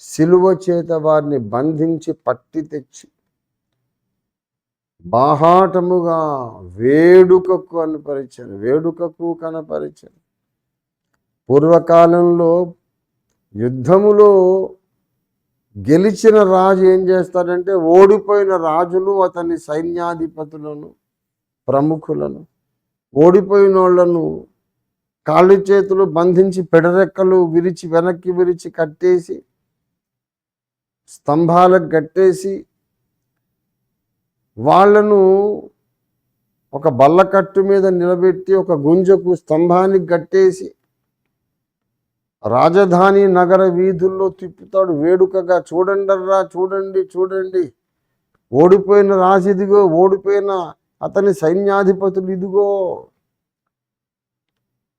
సిలువ చేత వారిని బంధించి పట్టి తెచ్చి బాహాటముగా వేడుకకు కనపరిచారు. పూర్వకాలంలో యుద్ధములో గెలిచిన రాజు ఏం చేస్తాడంటే ఓడిపోయిన రాజును అతని సైన్యాధిపతులను ప్రముఖులను ఓడిపోయిన వాళ్ళను కాళ్ళు చేతులు బంధించి పెడరెక్కలు వెనక్కి విరిచి కట్టేసి స్తంభాలకు కట్టేసి వాళ్లను ఒక బల్లకట్టు మీద నిలబెట్టి ఒక గుంజకు స్తంభానికి కట్టేసి రాజధాని నగర వీధుల్లో తిప్పుతాడు వేడుకగా. చూడండి ఓడిపోయిన రాజు ఇదిగో, ఓడిపోయిన అతని సైన్యాధిపతులు ఇదిగో,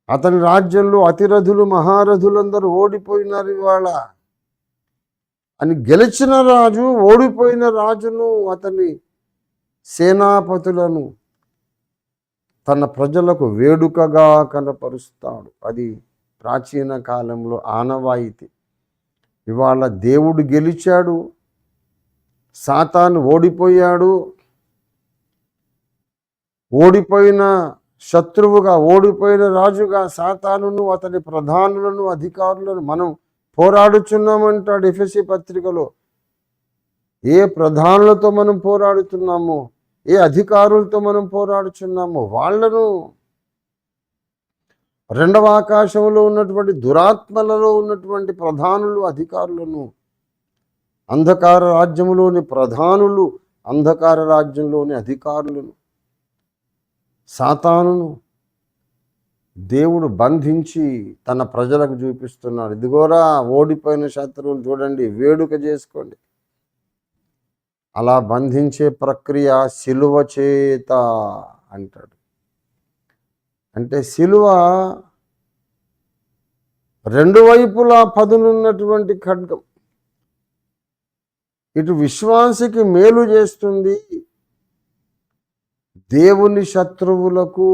అతని రాజ్యంలో అతిరథులు మహారథులందరూ ఓడిపోయినారు ఇవాళ అని. గెలిచిన రాజు ఓడిపోయిన రాజును అతని సేనాపతులను తన ప్రజలకు వేడుకగా కనపరుస్తాడు. అది ప్రాచీన కాలంలో ఆనవాయితీ. ఇవాళ దేవుడు గెలిచాడు, సాతాను ఓడిపోయాడు. ఓడిపోయిన శత్రువుగా, ఓడిపోయిన రాజుగా సాతానును అతని ప్రధానులను అధికారులను మనం పోరాడుచున్నామంటాడు ఎఫెసీ పత్రికలో. ఏ ప్రధానులతో మనం పోరాడుతున్నామో, ఏ అధికారులతో మనం పోరాడుచున్నామో వాళ్లను, రెండవ ఆకాశంలో ఉన్నటువంటి దురాత్మలలో ఉన్నటువంటి ప్రధానులు అధికారులను, అంధకార రాజ్యములోని ప్రధానులు, అంధకార రాజ్యంలోని అధికారులను, సాతానును దేవుడు బంధించి తన ప్రజలకు చూపిస్తున్నాడు. ఇదిగోరా ఓడిపోయిన శత్రువులు, చూడండి, వేడుక చేసుకోండి. అలా బంధించే ప్రక్రియ సిలువ చేత అంటాడు. అంటే సిలువ రెండు వైపులా పదునున్నటువంటి ఖడ్గం. ఇటు విశ్వాసికి మేలు చేస్తుంది, దేవుని శత్రువులకు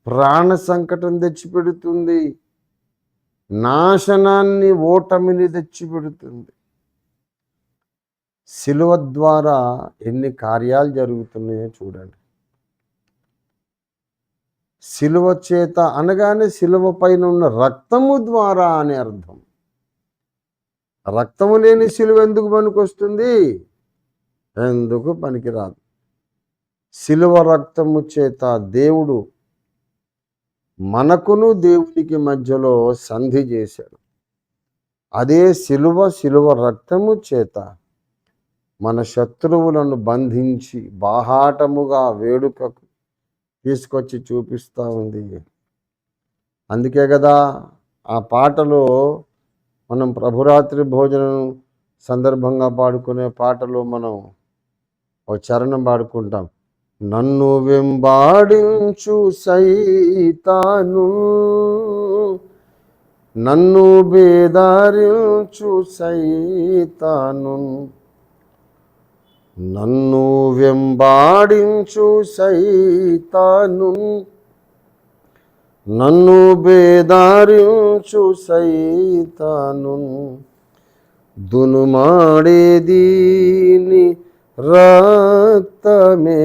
ప్రాణ సంకటం తెచ్చిపెడుతుంది, నాశనాన్ని, ఓటమిని తెచ్చిపెడుతుంది. సిలువ ద్వారా ఎన్ని కార్యాలు జరుగుతున్నాయో చూడండి. సిలువ చేత అనగానే సిలువ పైన ఉన్న రక్తము ద్వారా అనే అర్థం. రక్తము లేని సిలువ ఎందుకు పనికొస్తుంది? ఎందుకు పనికిరాదు. సిలువ రక్తము చేత దేవుడు మనకును దేవునికి మధ్యలో సంధి చేశాడు. అదే సిలువ రక్తము చేత మన శత్రువులను బంధించి బాహాటముగా వేడుకకు తీసుకొచ్చి చూపిస్తూ ఉంది. అందుకే కదా ఆ పాటలో మనం ప్రభురాత్రి భోజనం సందర్భంగా పాడుకునే పాటలో మనం ఒక చరణం పాడుకుంటాం. నన్ను వెంబాడించు సైతాను, నన్ను బేదారించు సైతాను, నన్ను వెంబాడించు సైతాను, నన్ను బేదారించు సైతాను, దునుమాడేది నీ రక్తమే,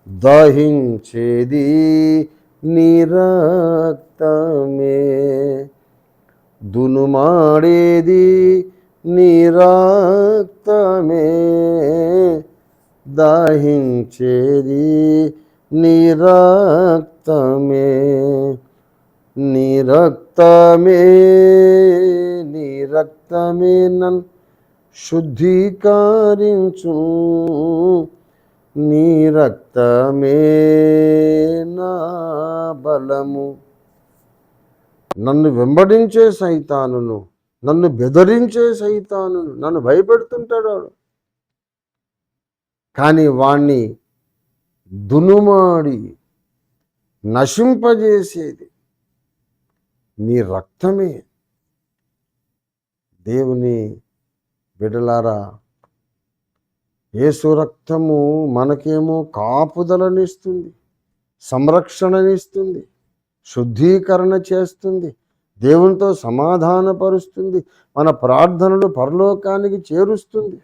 దహించేది నీ రక్తమే, దునుమాడేది నీ రక్తమే, దహించేది నీ రక్తమే, నీ రక్తమే, నీ రక్తమే నన్ను శుద్ధీకరించు, నీ రక్తమే నా బలము. నన్ను వెంబడించే సైతానును, నన్ను బెదిరించే సైతానును, నన్ను భయపెడుతుంటాడు వాడు, కానీ వాణ్ణి దునుమాడి నశింపజేసేది నీ రక్తమే. దేవుని బిడ్డలారా, యేసు రక్తము మనకేమో కాపుదలనిస్తుంది, సంరక్షణనిస్తుంది, శుద్ధీకరణ చేస్తుంది, దేవునితో సమాధానపరుస్తుంది, మన ప్రార్థనలు పరలోకానికి చేరుస్తుంది.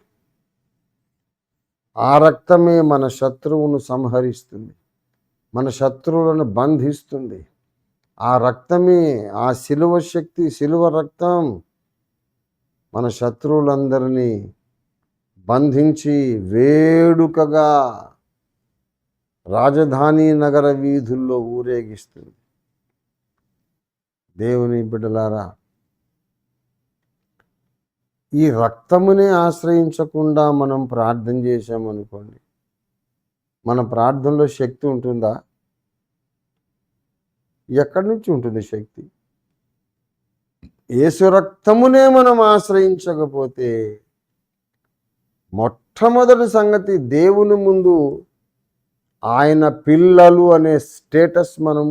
ఆ రక్తమే మన శత్రువును సంహరిస్తుంది, మన శత్రువులను బంధిస్తుంది. ఆ రక్తమే, ఆ శిలువ శక్తి, శిలువ రక్తం మన శత్రువులందరినీ బంధించి వేడుకగా రాజధాని నగర వీధుల్లో ఊరేగిస్తుంది. దేవుని బిడ్డలారా, ఈ రక్తమునే ఆశ్రయించకుండా మనం ప్రార్థన చేశామనుకోండి, మన ప్రార్థనలో శక్తి ఉంటుందా? ఎక్కడి నుంచి ఉంటుంది శక్తి? యేసు రక్తమునే మనం ఆశ్రయించకపోతే మొట్టమొదటి సంగతి, దేవుని ముందు ఆయన పిల్లలు అనే స్టేటస్ మనం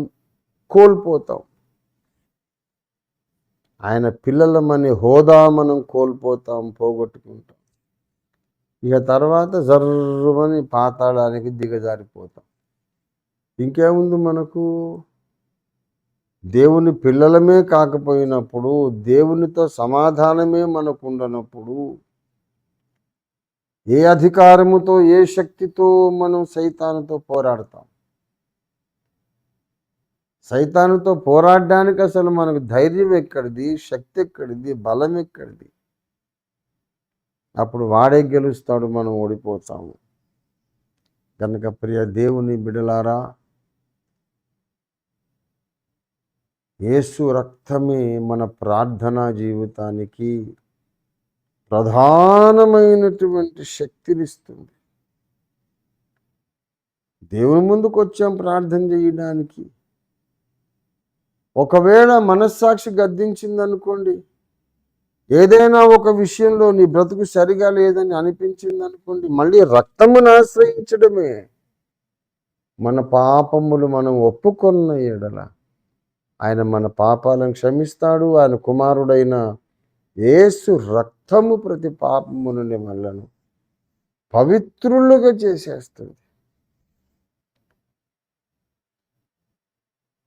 కోల్పోతాం. ఆయన పిల్లలమనే హోదా మనం కోల్పోతాం, పోగొట్టుకుంటాం. ఇక తర్వాత జర్రుమని పాతాళానికి దిగజారిపోతాం. ఇంకేముంది మనకు? దేవుని పిల్లలమే కాకపోయినప్పుడు, దేవునితో సమాధానమే మనకు ఉండనప్పుడు, ఏ అధికారముతో, ఏ శక్తితో మనం సైతానుతో పోరాడతాం? సైతానుతో పోరాడడానికి అసలు మనకు ధైర్యం ఎక్కడిది, శక్తి ఎక్కడిది, బలం ఎక్కడిది? అప్పుడు వాడే గెలుస్తాడు, మనం ఓడిపోతాము. కనుక ప్రియ దేవుని బిడలారా, యేసు రక్తమే మన ప్రార్థనా జీవితానికి ప్రధానమైనటువంటి శక్తినిస్తుంది. దేవుని ముందుకు వచ్చాం ప్రార్థన చేయడానికి. ఒకవేళ మనస్సాక్షి గద్దించిందనుకోండి, ఏదైనా ఒక విషయంలో నీ బ్రతుకు సరిగా లేదని అనిపించింది అనుకోండి, మళ్ళీ రక్తమును ఆశ్రయించడమే. మన పాపములు మనం ఒప్పుకొన్న ఎడల ఆయన మన పాపాలను క్షమిస్తాడు. ఆయన కుమారుడైన యేసు రక్తము ప్రతి పాపమును మనలను పవిత్రులుగా చేసేస్తుంది.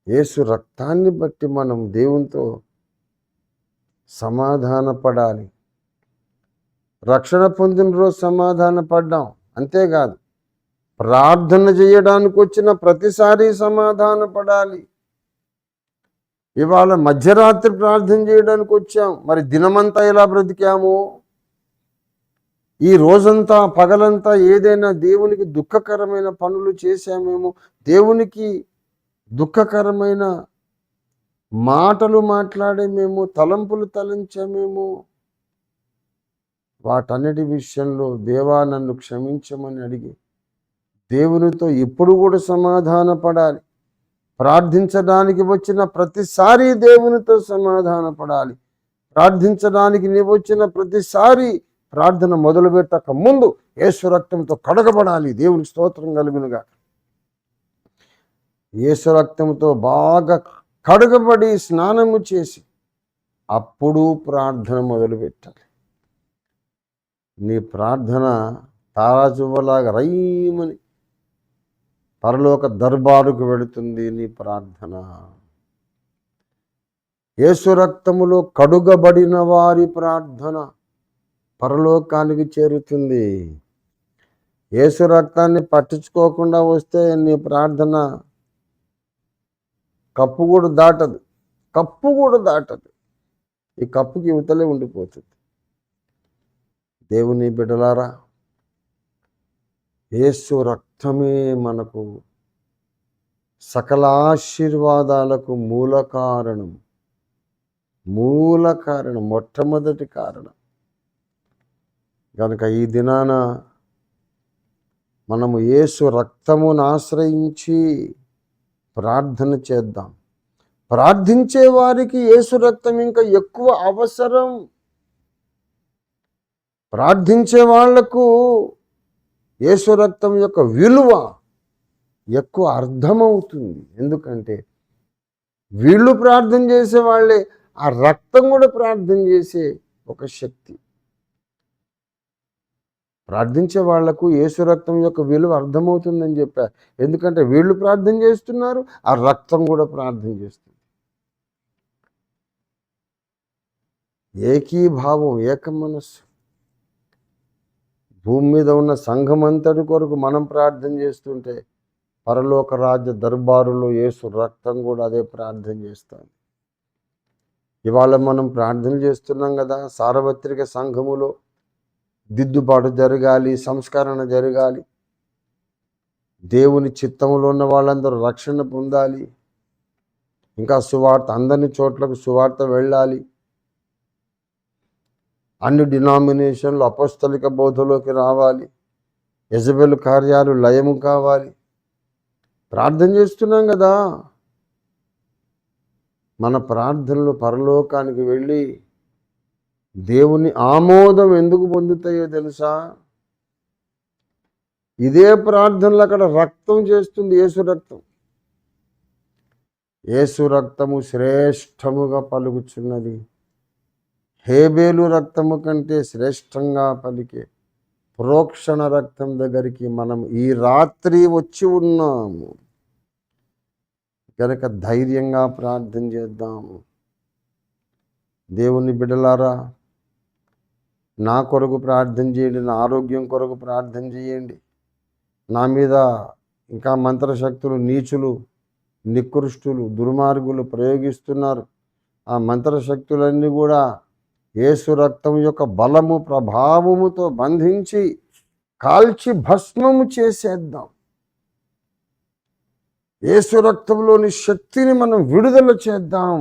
యేసు రక్తాన్ని బట్టి మనం దేవునితో సమాధాన పడాలి. రక్షణ పొందిన రోజు సమాధాన పడ్డాం, అంతేకాదు ప్రార్థన చేయడానికి వచ్చిన ప్రతిసారి సమాధాన పడాలి. ఇవాళ మధ్యరాత్రి ప్రార్థన చేయడానికి వచ్చాం, మరి దినమంతా ఎలా బ్రతికాము? ఈ రోజంతా పగలంతా ఏదైనా దేవునికి దుఃఖకరమైన పనులు చేశామేమో, దేవునికి దుఃఖకరమైన మాటలు మాట్లాడేమేమో, తలంపులు తలంచామేమో. వాటన్నిటి విషయంలో దేవా నన్ను క్షమించమని అడిగి దేవునితో ఇప్పుడు కూడా సమాధాన పడాలి. ప్రార్థించడానికి వచ్చిన ప్రతిసారి దేవునితో సమాధాన పడాలి. ప్రార్థించడానికి నీవు వచ్చిన ప్రతిసారి ప్రార్థన మొదలుపెట్టక ముందు యేసు రక్తంతో కడగబడాలి. దేవునికి స్తోత్రం కలుగునుగా. యేసు రక్తంతో బాగా కడగబడి స్నానము చేసి అప్పుడు ప్రార్థన మొదలుపెట్టాలి. నీ ప్రార్థన తారాజువ్వలాగా రైమని పరలోక దర్బారుకు వెళుతుంది. నీ ప్రార్థన యేసు రక్తములో కడుగబడిన వారి ప్రార్థన పరలోకానికి చేరుతుంది. యేసు రక్తాన్ని పట్టించుకోకుండా వస్తే నీ ప్రార్థన కప్పు కూడా దాటదు, కప్పు కూడా దాటదు. ఈ కప్పుకి యువతలే ఉండిపోతుంది. దేవుని బిడ్డలారా, యేసు రక్తమే మనకు సకల ఆశీర్వాదాలకు మూల కారణం, మొట్టమొదటి కారణం. కనుక ఈ దినాన మనము యేసు రక్తమును ఆశ్రయించి ప్రార్థన చేద్దాం. ప్రార్థించే వారికి యేసు రక్తం ఇంకా ఎక్కువ అవసరం. ప్రార్థించే వాళ్లకు యేసు రక్తం యొక్క విలువ ఎక్కువ అర్థమవుతుంది. ఎందుకంటే వీళ్ళు ప్రార్థన చేసే వాళ్ళే, ఆ రక్తం కూడా ప్రార్థన చేసే ఒక శక్తి. ప్రార్థించే వాళ్లకు యేసు రక్తం యొక్క విలువ అర్థమవుతుందని చెప్పారు. ఎందుకంటే వీళ్ళు ప్రార్థన చేస్తున్నారు, ఆ రక్తం కూడా ప్రార్థన చేస్తుంది. ఏకీభావం, ఏక మనస్సు. భూమి మీద ఉన్న సంఘమంతటి కొరకు మనం ప్రార్థన చేస్తుంటే పరలోక రాజ్య దర్బారులో యేసు రక్తం కూడా అదే ప్రార్థన చేస్తాం. ఇవాళ మనం ప్రార్థన చేస్తున్నాం కదా, సార్వత్రిక సంఘములో దిద్దుబాటు జరగాలి, సంస్కరణ జరగాలి, దేవుని చిత్తంలో ఉన్న వాళ్ళందరూ రక్షణ పొందాలి, ఇంకా సువార్త అందరి చోట్లకు సువార్త వెళ్ళాలి, అన్ని డినామినేషన్లు అపొస్తలిక బోధలోకి రావాలి, యెజబెలు కార్యాలు లయము కావాలి. ప్రార్థన చేస్తున్నాం కదా. మన ప్రార్థనలు పరలోకానికి వెళ్ళి దేవుని ఆమోదం ఎందుకు పొందుతాయో తెలుసా? ఇదే ప్రార్థనలు అక్కడ రక్తం చేస్తుంది, యేసు రక్తం. యేసు రక్తము శ్రేష్టముగా పలుకుచున్నది. హేబేలు రక్తము కంటే శ్రేష్టంగా పలికే ప్రోక్షణ రక్తం దగ్గరికి మనం ఈ రాత్రి వచ్చి ఉన్నాము కనుక ధైర్యంగా ప్రార్థన చేద్దాము. దేవుని బిడ్డలారా, నా కొరకు ప్రార్థన చేయండి, నా ఆరోగ్యం కొరకు ప్రార్థన చేయండి. నా మీద ఇంకా మంత్రశక్తులు, నీచులు, నికృష్టులు, దుర్మార్గులు ప్రయోగిస్తున్నారు. ఆ మంత్రశక్తులన్నీ కూడా యేసు రక్తం యొక్క బలము ప్రభావముతో బంధించి కాల్చి భస్మము చేసేద్దాం. యేసు రక్తంలోని శక్తిని మనం విడుదల చేద్దాం.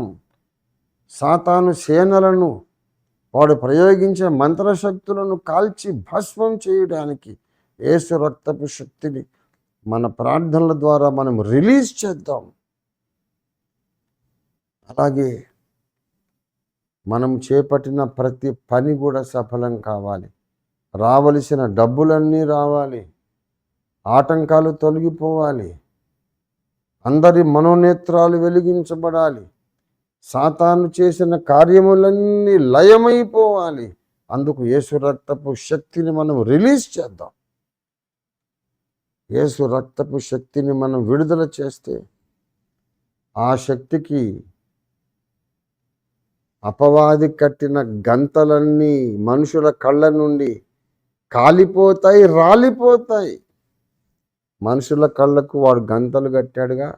సాతాను సేనలను, వాడు ప్రయోగించే మంత్రశక్తులను కాల్చి భస్మం చేయడానికి యేసు రక్తపు శక్తిని మన ప్రార్థనల ద్వారా మనం రిలీజ్ చేద్దాం. అలాగే మనం చేపట్టిన ప్రతి పని కూడా సఫలం కావాలి. రావలసిన డబ్బులన్నీ రావాలి, ఆటంకాలు తొలగిపోవాలి, అందరి మనోనేత్రాలు వెలిగించబడాలి, సాతాను చేసిన కార్యములన్నీ లయమైపోవాలి. అందుకు యేసు రక్తపు శక్తిని మనం రిలీజ్ చేద్దాం. యేసు రక్తపు శక్తిని మనం విడుదల చేస్తే ఆ శక్తికి అపవాది కట్టిన గంతలన్నీ మనుషుల కళ్ళ నుండి కాలిపోతాయి, రాలిపోతాయి. మనుషుల కళ్ళకు వాడు గంతలు కట్టాడుగా,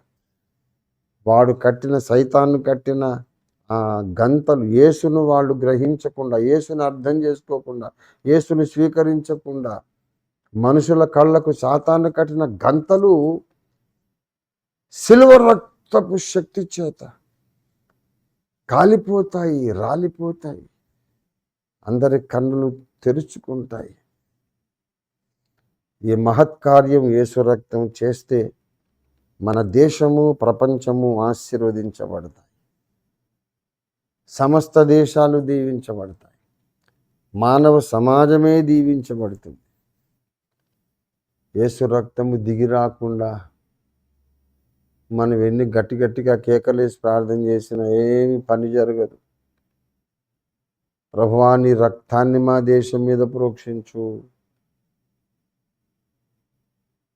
వాడు కట్టిన సైతాను కట్టిన ఆ గంతలు యేసును వాళ్ళు గ్రహించకుండా, యేసుని అర్థం చేసుకోకుండా, యేసుని స్వీకరించకుండా మనుషుల కళ్ళకు సాతాను కట్టిన గంతలు సిలువ రక్తపు శక్తి చేత కాలిపోతాయి, రాలిపోతాయి. అందరి కన్నులు తెరుచుకుంటాయి. ఈ మహత్కార్యం యేసు రక్తం చేస్తే మన దేశము, ప్రపంచము ఆశీర్వదించబడతాయి. సమస్త దేశాలు దీవించబడతాయి. మానవ సమాజమే దీవించబడుతుంది. యేసు రక్తము దిగి రాకుండా మనం ఎన్ని గట్టిగా కేకలేసి ప్రార్థన చేసినా ఏమి పని జరగదు. ప్రభువా, నీ రక్తాన్ని మా దేశం మీద ప్రోక్షించు,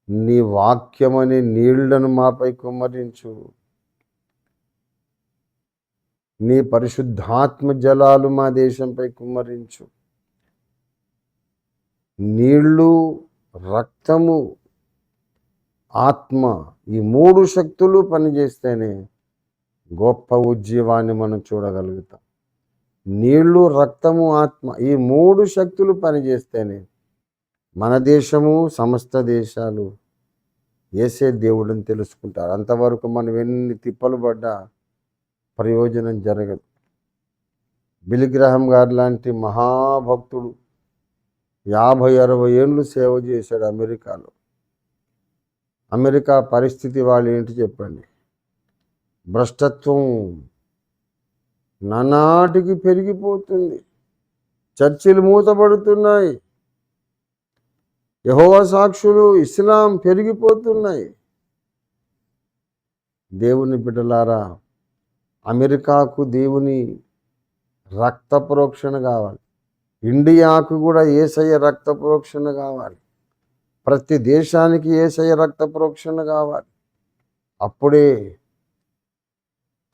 నీ వాక్యమని నీళ్లను మాపై కుమ్మరించు, నీ పరిశుద్ధాత్మ జలాలు మా దేశంపై కుమ్మరించు. నీళ్ళు, రక్తము, ఆత్మ, ఈ మూడు శక్తులు పనిచేస్తేనే గొప్ప ఉజ్జీవాన్ని మనం చూడగలుగుతాం. నీళ్ళు, రక్తము, ఆత్మ, ఈ మూడు శక్తులు పనిచేస్తేనే మన దేశము, సమస్త దేశాలు యేసే దేవుడిని తెలుసుకుంటారు. అంతవరకు మనం ఎన్ని తిప్పలు పడ్డా ప్రయోజనం జరగదు. బిల్ గ్రహాం గారు లాంటి మహాభక్తుడు 50-60 ఏళ్ళు సేవ చేశాడు అమెరికాలో. అమెరికా పరిస్థితి వాళ్ళు ఏంటి చెప్పండి? భ్రష్టత్వం నానాటికి పెరిగిపోతుంది. చర్చిలు మూతపడుతున్నాయి. యెహోవా సాక్షులు, ఇస్లాం పెరిగిపోతున్నాయి. దేవుని బిడ్డలారా, అమెరికాకు దేవుని రక్త ప్రోక్షణ కావాలి. ఇండియాకు కూడా యేసయ్య రక్త ప్రోక్షణ కావాలి. ప్రతి దేశానికి యేసయ్య రక్త ప్రోక్షణ కావాలి. అప్పుడే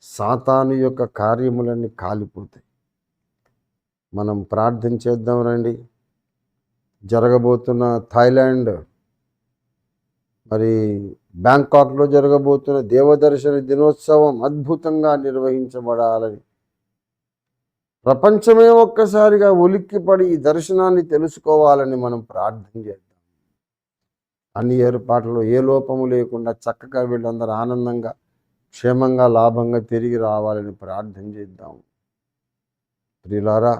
సాతాను యొక్క కార్యములన్నీ కాలిపోతాయి. మనం ప్రార్థన చేద్దాం రండి. జరగబోతున్న థాయిలాండ్ మరి బ్యాంకాక్లో జరగబోతున్న దేవదర్శన దినోత్సవం అద్భుతంగా నిర్వహించబడాలని, ప్రపంచమే ఒక్కసారిగా ఉలిక్కిపడి ఈ దర్శనాన్ని తెలుసుకోవాలని మనం ప్రార్థన చేద్దాం. అన్ని ఏర్పాట్లు ఏ లోపము లేకుండా చక్కగా వీళ్ళందరూ ఆనందంగా, క్షేమంగా, లాభంగా తిరిగి రావాలని ప్రార్థన చేద్దాం. ప్రియులారా,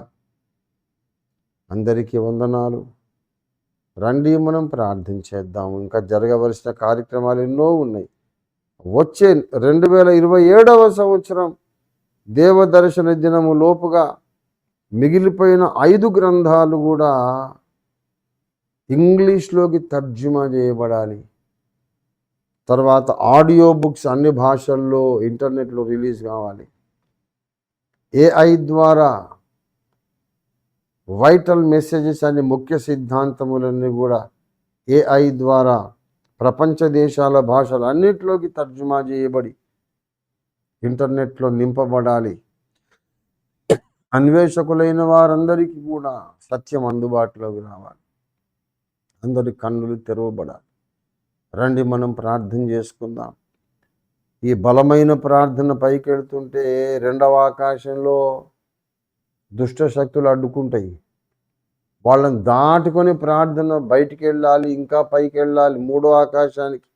అందరికీ వందనాలు. రండి మనం ప్రార్థన చేద్దాం. ఇంకా జరగవలసిన కార్యక్రమాలు ఎన్నో ఉన్నాయి. వచ్చే 2027వ సంవత్సరం దేవదర్శన దినము లోపుగా మిగిలిపోయిన 5 గ్రంథాలు కూడా ఇంగ్లీష్లోకి తర్జుమా చేయబడాలి. తర్వాత ఆడియో బుక్స్ అన్ని భాషల్లో ఇంటర్నెట్లో రిలీజ్ కావాలి. AI ద్వారా వైటల్ మెసేజెస్ అనే ముఖ్య సిద్ధాంతములన్నీ కూడా AI ద్వారా ప్రపంచ దేశాల భాషలు అన్నిటిలోకి తర్జుమా చేయబడి ఇంటర్నెట్లో నింపబడాలి. అన్వేషకులైన వారందరికీ కూడా సత్యం అందుబాటులోకి రావాలి. అందరి కన్నులు తెరవబడాలి. రండి మనం ప్రార్థన చేసుకుందాం. ఈ బలమైన ప్రార్థన పైకెడుతుంటే 2వ ఆకాశంలో దుష్ట శక్తులు అడ్డుకుంటాయి. వాళ్ళని దాటుకొని ప్రార్థన బయటికి వెళ్ళాలి, ఇంకా పైకి వెళ్ళాలి, 3వ ఆకాశానికి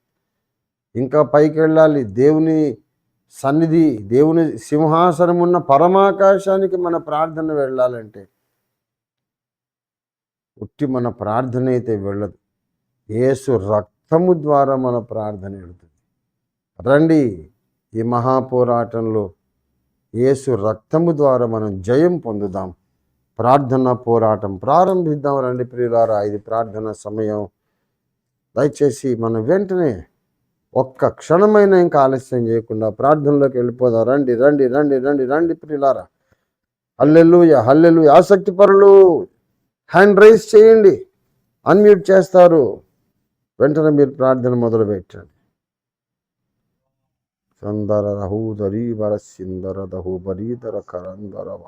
ఇంకా పైకి వెళ్ళాలి. దేవుని సన్నిధి, దేవుని సింహాసనం ఉన్న పరమాకాశానికి మన ప్రార్థన వెళ్ళాలంటే ఉట్టి మన ప్రార్థన అయితే వెళ్ళదు. యేసు రక్తము ద్వారా మన ప్రార్థన వెళుతుంది. రండి, ఈ మహాపోరాటంలో యేసు రక్తము ద్వారా మనం జయం పొందుదాం. ప్రార్థన పోరాటం ప్రారంభిద్దాం. రండి ప్రియులారా, ఇది ప్రార్థన సమయం. దయచేసి మనం వెంటనే ఒక్క క్షణమైనా ఇంకా ఆలస్యం చేయకుండా ప్రార్థనలోకి వెళ్ళిపోదాం. రండి రండి రండి రండి రండి ప్రియులారా. హల్లెలూయా హల్లెలూయా. ఆసక్తి పరులు హ్యాండ్ రైజ్ చేయండి, అన్మ్యూట్ చేస్తారు. వెంటనే మీరు ప్రార్థన మొదలు పెట్టండి. సందర రహూదరీ వర సిందర దహు బరీదర కరందరవ